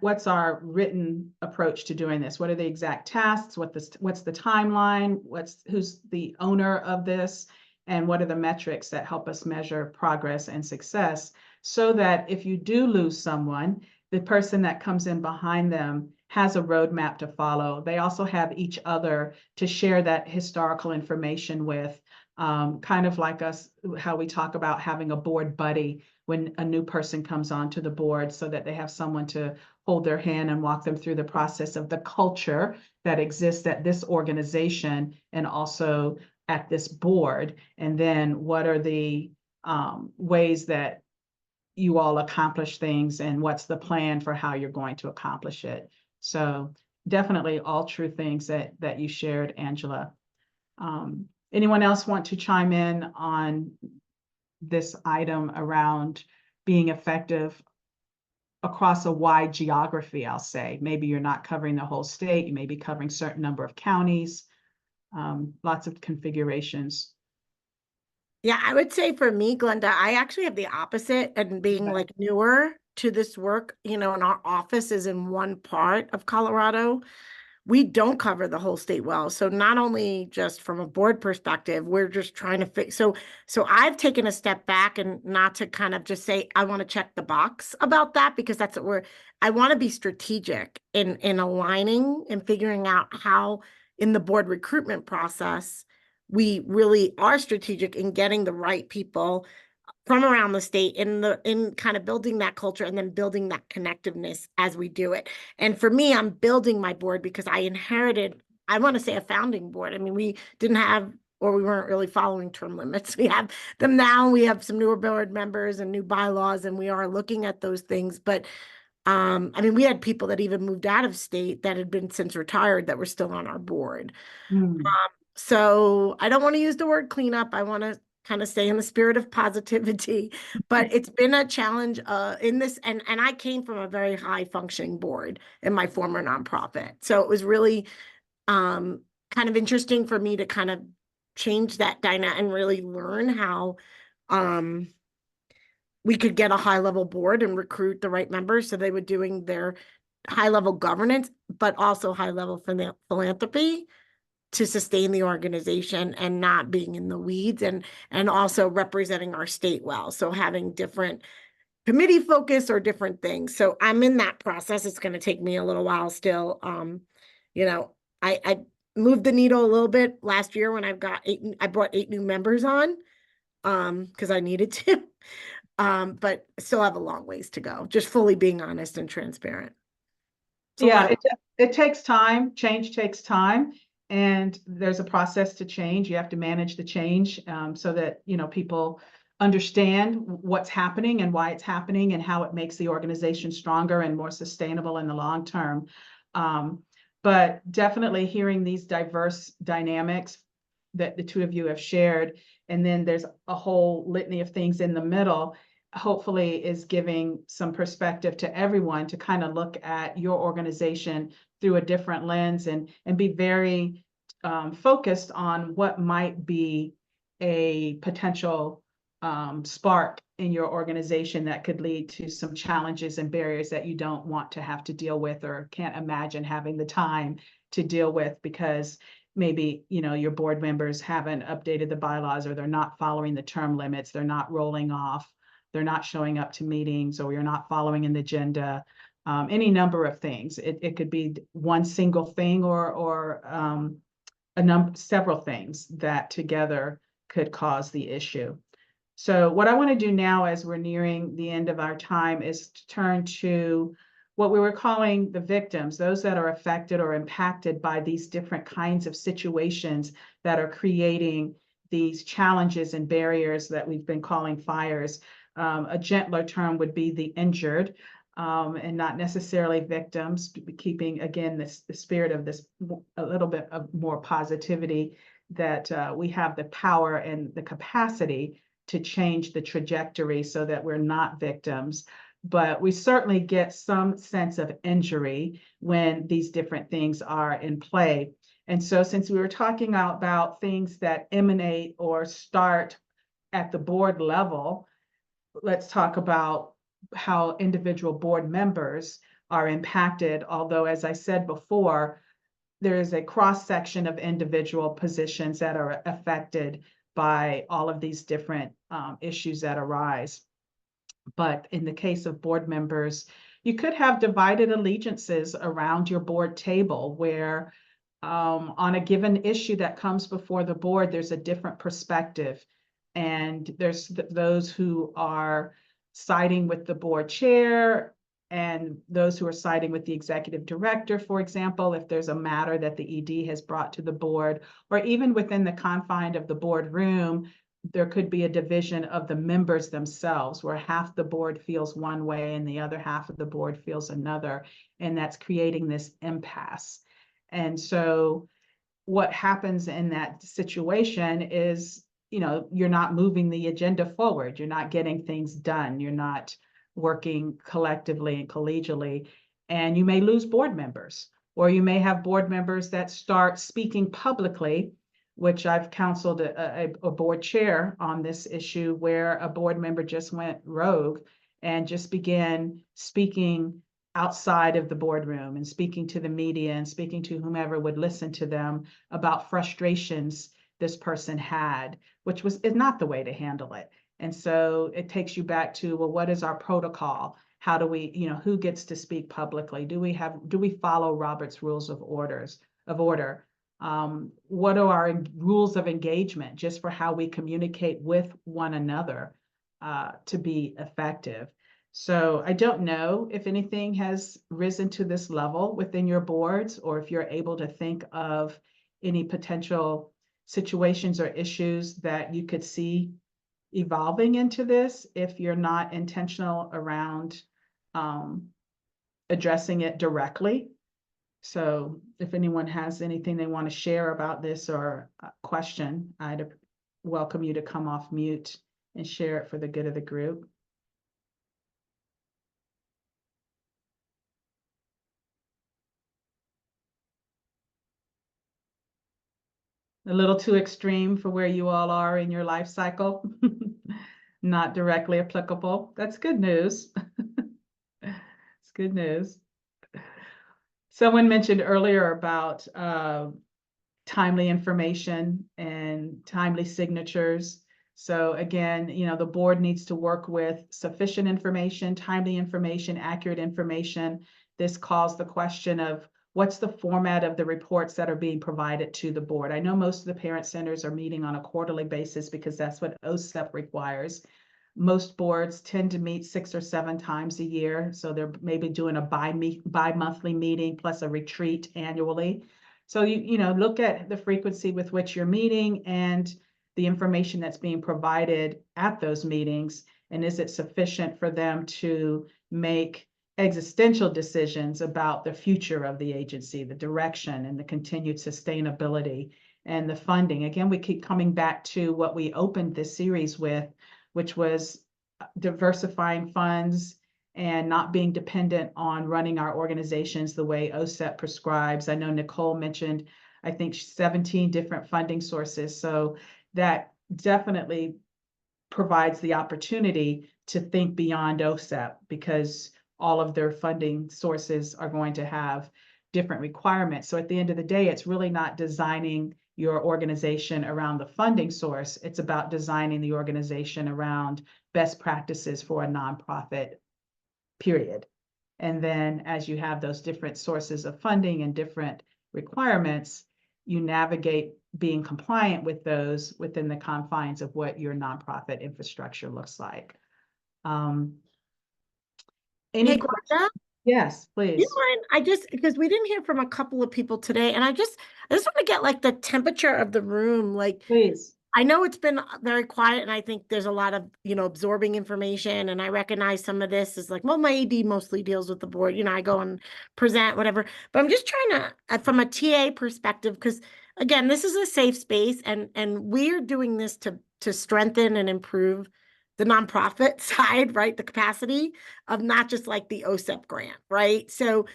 what's our written approach to doing this? What are the exact tasks? What's the timeline? Who's the owner of this? And what are the metrics that help us measure progress and success, so that if you do lose someone, the person that comes in behind them has a roadmap to follow. They also have each other to share that historical information with, kind of like us, how we talk about having a board buddy when a new person comes onto the board, so that they have someone to hold their hand and walk them through the process of the culture that exists at this organization and also at this board. And then what are the ways that you all accomplish things, and what's the plan for how you're going to accomplish it. So definitely all true things that you shared, Angela. Anyone else want to chime in on this item around being effective across a wide geography? I'll say maybe you're not covering the whole state, you may be covering a certain number of counties, lots of configurations. Yeah, I would say for me, Glenda, I actually have the opposite, and being like newer to this work, you know, and our office is in one part of Colorado. We don't cover the whole state well. So not only just from a board perspective, we're just trying to fix. So I've taken a step back, and not to kind of just say, I want to check the box about that, because that's what I want to be strategic in aligning and figuring out how in the board recruitment process, we really are strategic in getting the right people from around the state in kind of building that culture and then building that connectiveness as we do it. And for me, I'm building my board because I inherited, I want to say, a founding board. I mean, we didn't have, or we weren't really following term limits. We have them now. We have some newer board members and new bylaws, and we are looking at those things. But I mean, we had people that even moved out of state that had been since retired that were still on our board. So I don't want to use the word cleanup. I want to kind of stay in the spirit of positivity, but it's been a challenge in this. And I came from a very high functioning board in my former nonprofit. So it was really kind of interesting for me to kind of change that dynamic and really learn how we could get a high level board and recruit the right members, so they were doing their high level governance, but also high level philanthropy to sustain the organization and not being in the weeds, and also representing our state well. So having different committee focus or different things. So I'm in that process. It's going to take me a little while still. You know, I moved the needle a little bit last year when I brought 8 new members on because I needed to. But still have a long ways to go, just fully being honest and transparent. Yeah, it takes time. Change takes time. And there's a process to change. You have to manage the change so that, you know, people understand what's happening and why it's happening and how it makes the organization stronger and more sustainable in the long term. But definitely hearing these diverse dynamics that the two of you have shared, and then there's a whole litany of things in the middle, hopefully is giving some perspective to everyone to kind of look at your organization through a different lens and be very focused on what might be a potential spark in your organization that could lead to some challenges and barriers that you don't want to have to deal with or can't imagine having the time to deal with because maybe, you know, your board members haven't updated the bylaws or they're not following the term limits, they're not rolling off, they're not showing up to meetings, or you're not following an agenda, any number of things. It could be one single thing or several things that together could cause the issue. So what I want to do now as we're nearing the end of our time is to turn to what we were calling the victims, those that are affected or impacted by these different kinds of situations that are creating these challenges and barriers that we've been calling fires. A gentler term would be the injured, and not necessarily victims, keeping, again, the spirit of this a little bit of more positivity, that we have the power and the capacity to change the trajectory so that we're not victims. But we certainly get some sense of injury when these different things are in play. And so since we were talking about things that emanate or start at the board level, let's talk about how individual board members are impacted. Although, as I said before, there is a cross-section of individual positions that are affected by all of these different issues that arise. But in the case of board members, you could have divided allegiances around your board table where on a given issue that comes before the board, there's a different perspective. And there's those who are siding with the board chair and those who are siding with the executive director, for example, if there's a matter that the ED has brought to the board, or even within the confines of the board room, there could be a division of the members themselves where half the board feels one way and the other half of the board feels another. And that's creating this impasse. And so what happens in that situation is, you know, you're not moving the agenda forward. You're not getting things done. You're not working collectively and collegially, and you may lose board members, or you may have board members that start speaking publicly, which I've counseled a board chair on this issue where a board member just went rogue and just began speaking outside of the boardroom and speaking to the media and speaking to whomever would listen to them about frustrations this person had, which is not the way to handle it. And so it takes you back to, well, what is our protocol? How do we, you know, who gets to speak publicly? Do we follow Robert's rules of order? What are our rules of engagement just for how we communicate with one another to be effective? So I don't know if anything has risen to this level within your boards, or if you're able to think of any potential situations or issues that you could see evolving into this if you're not intentional around addressing it directly. So if anyone has anything they want to share about this or a question, I'd welcome you to come off mute and share it for the good of the group. A little too extreme for where you all are in your life cycle. Not directly applicable. That's good news. It's good news. Someone mentioned earlier about timely information and timely signatures. So again, you know, the board needs to work with sufficient information, timely information, accurate information. This calls the question of what's the format of the reports that are being provided to the board. I know most of the parent centers are meeting on a quarterly basis because that's what OSEP requires. Most boards tend to meet 6 or 7 times a year. So they're maybe doing a bi-monthly meeting plus a retreat annually. So you know, look at the frequency with which you're meeting and the information that's being provided at those meetings? And is it sufficient for them to make existential decisions about the future of the agency, the direction and the continued sustainability and the funding? Again, we keep coming back to what we opened this series with, which was diversifying funds and not being dependent on running our organizations the way OSEP prescribes. I know Nicole mentioned, I think 17 different funding sources. So that definitely provides the opportunity to think beyond OSEP, because all of their funding sources are going to have different requirements. So at the end of the day, it's really not designing your organization around the funding source. It's about designing the organization around best practices for a nonprofit, period. And then as you have those different sources of funding and different requirements, you navigate being compliant with those within the confines of what your nonprofit infrastructure looks like. Any Hey, questions? Glenda, Yes, you please. mind, because we didn't hear from a couple of people today, and I just want to get like the temperature of the room. Like, Please. I know it's been very quiet, and I think there's a lot of, absorbing information, and I recognize some of this is like, well, my AD mostly deals with the board. I go and present, whatever. But I'm just trying to, from a TA perspective, because again, this is a safe space, and we're doing this to strengthen and improve the nonprofit side, right? The capacity of not just like the OSEP grant, right? So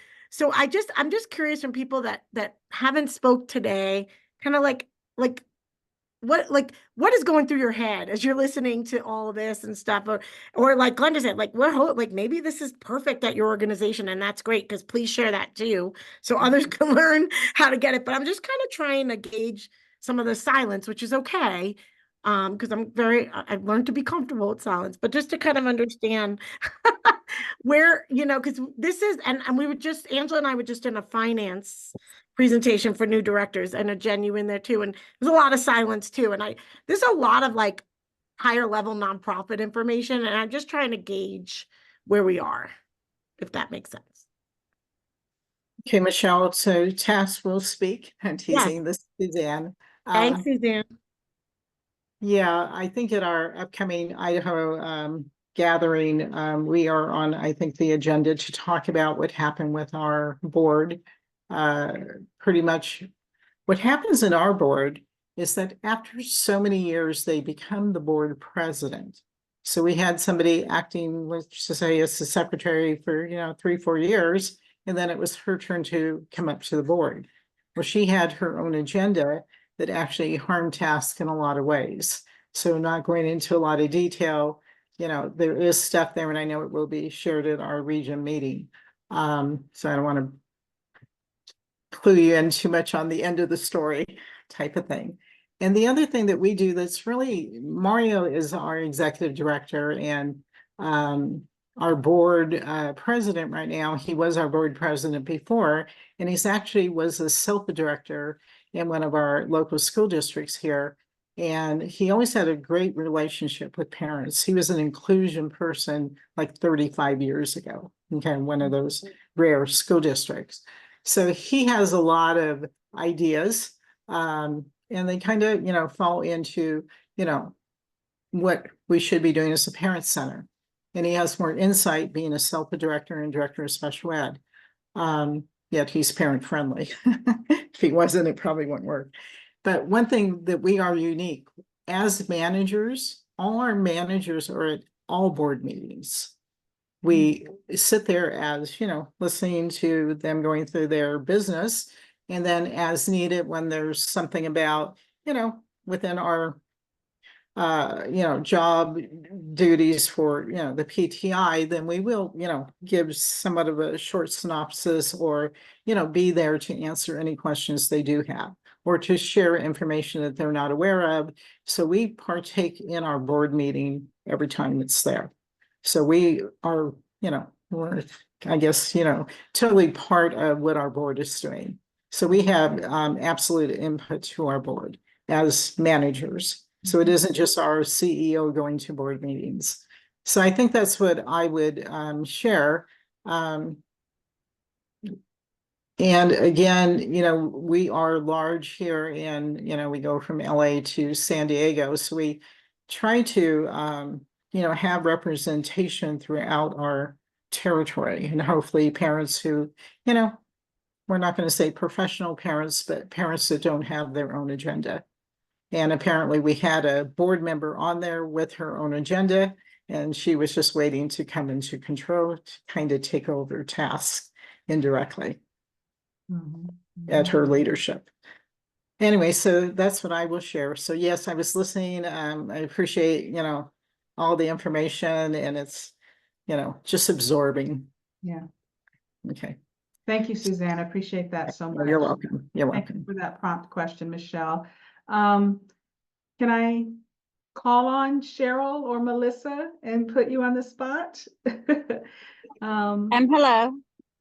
I'm just curious from people that haven't spoke today, kind of like what is going through your head as you're listening to all of this and stuff, or like Glenda said, like like maybe this is perfect at your organization, and that's great, because please share that too, so others can learn how to get it. But I'm just kind of trying to gauge some of the silence, which is okay, because I've learned to be comfortable with silence, but just to kind of understand where, because this is, and Angela and I were just in a finance presentation for new directors, and a genuine there too. And there's a lot of silence too. And there's a lot of like higher level nonprofit information. And I'm just trying to gauge where we are, if that makes sense. Okay, Michelle, so Tess will speak. I'm teasing this, Suzanne. Thanks, Suzanne. Yeah, I think at our upcoming Idaho gathering, we are on, I think, the agenda to talk about what happened with our board. Pretty much what happens in our board is that after so many years, they become the board president. So we had somebody acting, let's just say, as the secretary for 3-4 years, and then it was her turn to come up to the board. Well, she had her own agenda that actually harmed tasks in a lot of ways. So not going into a lot of detail, there is stuff there, and I know it will be shared at our region meeting. So I don't want to clue you in too much on the end of the story type of thing. And the other thing that we do that's really, Mario is our executive director and our board president right now. He was our board president before, and he's actually was a SILPA director in one of our local school districts here. And he always had a great relationship with parents. He was an inclusion person like 35 years ago, okay, one of those rare school districts. So he has a lot of ideas, and they kind of, fall into, what we should be doing as a parent center. And he has more insight being a SELPA director and director of special ed. Yet he's parent friendly. If he wasn't, it probably wouldn't work. But one thing that we are unique as managers, all our managers are at all board meetings. We sit there as, listening to them going through their business. And then as needed, when there's something about, within our, job duties for, the PTI, then we will, give somewhat of a short synopsis or, be there to answer any questions they do have or to share information that they're not aware of. So we partake in our board meeting every time it's there. So we are, we're, I guess, totally part of what our board is doing. So we have absolute input to our board as managers. So it isn't just our CEO going to board meetings. So I think that's what I would share. And again, we are large here and, we go from LA to San Diego. So we try to, have representation throughout our territory and hopefully parents who, we're not going to say professional parents, but parents that don't have their own agenda. And apparently we had a board member on there with her own agenda, and she was just waiting to come into control to kind of take over tasks indirectly at her leadership. Anyway, so that's what I will share. So yes, I was listening. I appreciate, all the information, and it's, just absorbing. Yeah. Okay. Thank you, Suzanne. I appreciate that so much. You're welcome. You're Thank you welcome. for that prompt question, Michelle. Can I call on Cheryl or Melissa and put you on the spot? Hello. I'll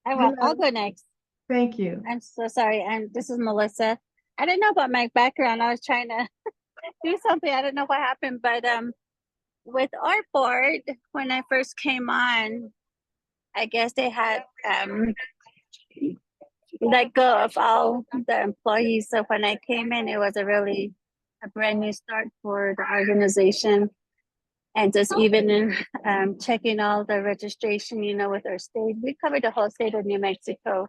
hello. go next. Thank you. I'm so sorry. This is Melissa. I didn't know about my background. I was trying to do something. I don't know what happened, but with our board, when I first came on, I guess they had let go of all the employees. So when I came in, it was a brand new start for the organization. And just even in checking all the registration, with our state, we covered the whole state of New Mexico.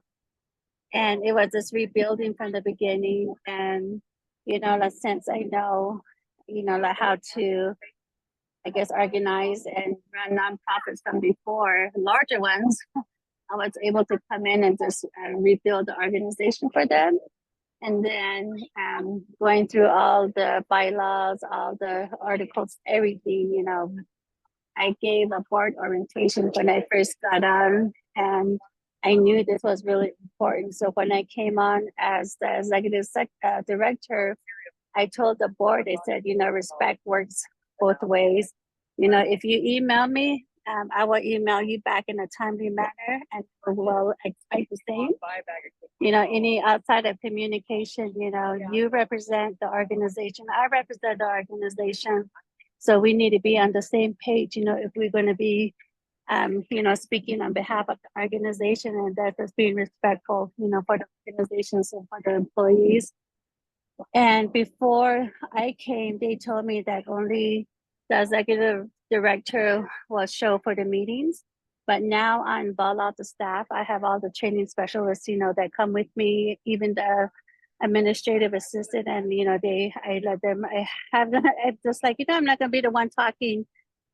And it was just rebuilding from the beginning. And, since I know, how to, I guess, organize and run nonprofits from before, larger ones, I was able to come in and just rebuild the organization for them. And then going through all the bylaws, all the articles, everything, I gave a board orientation when I first got on, and I knew this was really important. So when I came on as the executive director, I told the board, I said, respect works both ways. If you email me, I will email you back in a timely manner, and will expect the same. Any outside of communication, you represent the organization, I represent the organization. So we need to be on the same page, if we're going to be, speaking on behalf of the organization, and that's just being respectful, for the organizations and for the employees. And before I came, they told me that only the executive director will show for the meetings. But now I involve all the staff. I have all the training specialists, that come with me, even the administrative assistant, and I let them. I have them. It's just like I'm not gonna be the one talking.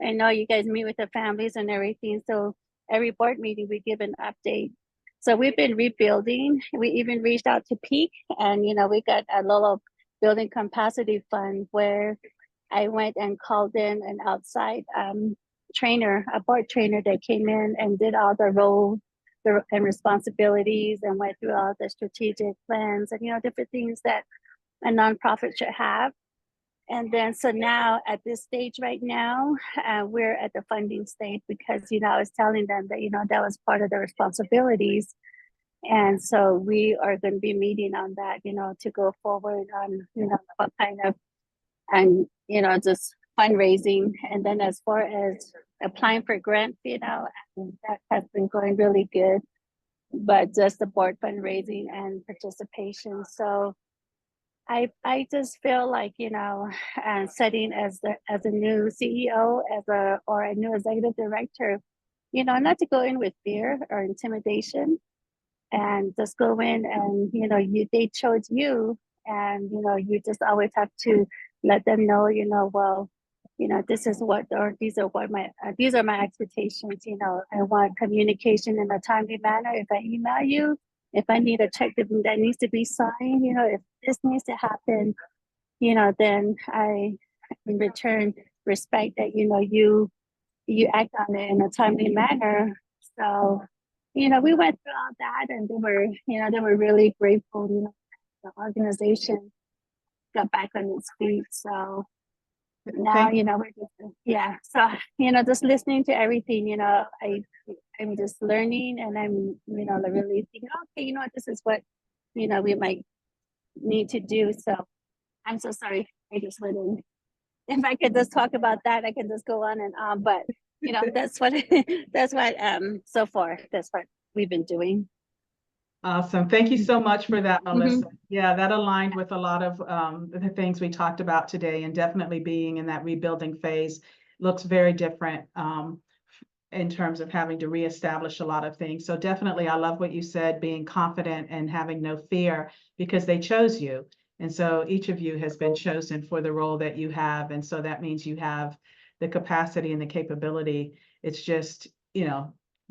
I know you guys meet with the families and everything. So every board meeting we give an update. So we've been rebuilding. We even reached out to Peak, and we got a little building capacity fund where I went and called in an outside trainer, a board trainer that came in and did all the roles and responsibilities, and went through all the strategic plans and different things that a nonprofit should have. And then so now at this stage right now, we're at the funding stage because I was telling them that that was part of the responsibilities. And so we are going to be meeting on that, to go forward on what kind of, and just fundraising. And then as far as applying for grants, that has been going really good, but just the board fundraising and participation. So I just feel like, setting as a new CEO, or a new executive director, not to go in with fear or intimidation, and just go in and, they chose you, and, you just always have to let them know, well, this is what, or these are my expectations. I want communication in a timely manner. If I email you, if I need a check that needs to be signed, if this needs to happen, then I, in return, respect that, you act on it in a timely manner. So, we went through all that, and they were really grateful, the organization got back on its feet. So now, we're just, so, just listening to everything, I'm just learning, and I'm, really thinking, okay, this is what, we might need to do. So I'm so sorry. I just went in. If I could just talk about that, I could just go on and on, but that's what, so far, that's what we've been doing. Awesome. Thank you so much for that, Mhm. Melissa. Yeah, that aligned with a lot of the things we talked about today, and definitely being in that rebuilding phase looks very different in terms of having to reestablish a lot of things. So definitely, I love what you said, being confident and having no fear, because they chose you. And so each of you has been chosen for the role that you have. And so that means you have the capacity and the capability. It's just,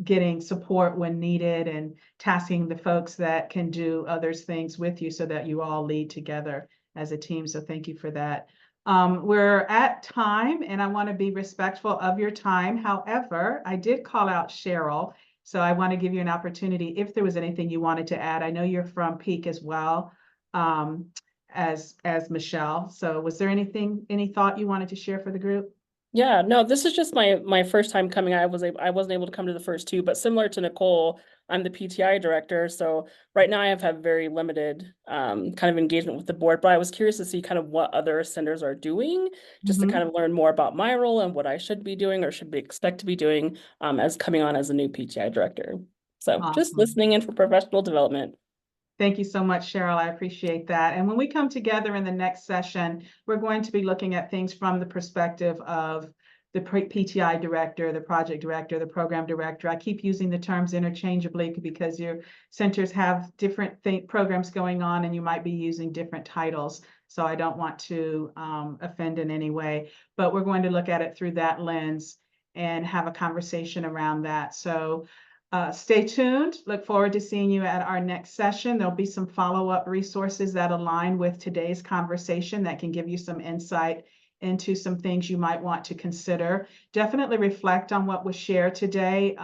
getting support when needed and tasking the folks that can do others things with you so that you all lead together as a team. So thank you for that. We're at time and I want to be respectful of your time. However, I did call out Cheryl. So I want to give you an opportunity if there was anything you wanted to add. I know you're from Peak as well, as Michelle. So was there any thought you wanted to share for the group? Yeah, no, this is just my first time coming. I wasn't able to come to the first two, but similar to Nicole, I'm the PTI director. So right now I have had very limited kind of engagement with the board, but I was curious to see kind of what other centers are doing, just to Mhm. kind of learn more about my role and what I should be doing or should be expect to be doing as coming on as a new PTI director. So just Awesome. listening in for professional development. Thank you so much, Cheryl. I appreciate that. And when we come together in the next session, we're going to be looking at things from the perspective of the PTI director, the project director, the program director. I keep using the terms interchangeably because your centers have different programs going on and you might be using different titles. So I don't want to offend in any way, but we're going to look at it through that lens and have a conversation around that. So stay tuned. Look forward to seeing you at our next session. There'll be some follow-up resources that align with today's conversation that can give you some insight into some things you might want to consider. Definitely reflect on what was shared today.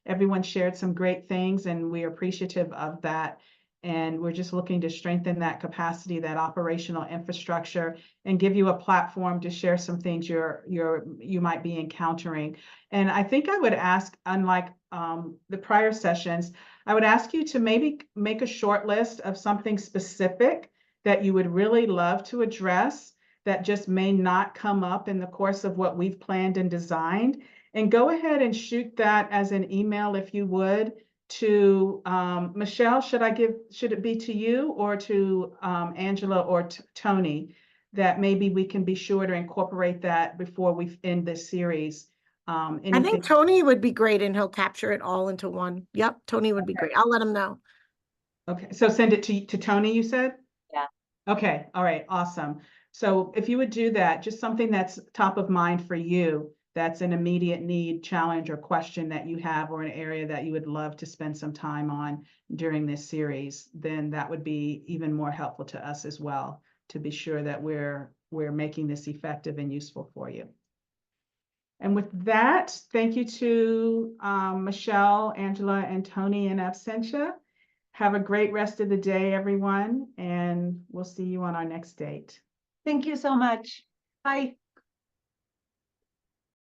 Everyone shared some great things and we're appreciative of that. And we're just looking to strengthen that capacity, that operational infrastructure, and give you a platform to share some things you might be encountering. And I think I would ask, unlike the prior sessions, I would ask you to maybe make a short list of something specific that you would really love to address that just may not come up in the course of what we've planned and designed. And go ahead and shoot that as an email, if you would, to Michelle. Should it be to you or to Angela or Tony, that maybe we can be sure to incorporate that before we end this series? I think Tony would be great and he'll capture it all into one. Yep, Tony would be great. I'll let him know. Okay, so send it to Tony, you said? Yeah. Okay, all right, awesome. So if you would do that, just something that's top of mind for you, that's an immediate need, challenge, or question that you have, or an area that you would love to spend some time on during this series, then that would be even more helpful to us as well, to be sure that we're making this effective and useful for you. And with that, thank you to Michelle, Angela, and Tony in absentia. Have a great rest of the day, everyone, and we'll see you on our next date. Thank you so much. Bye.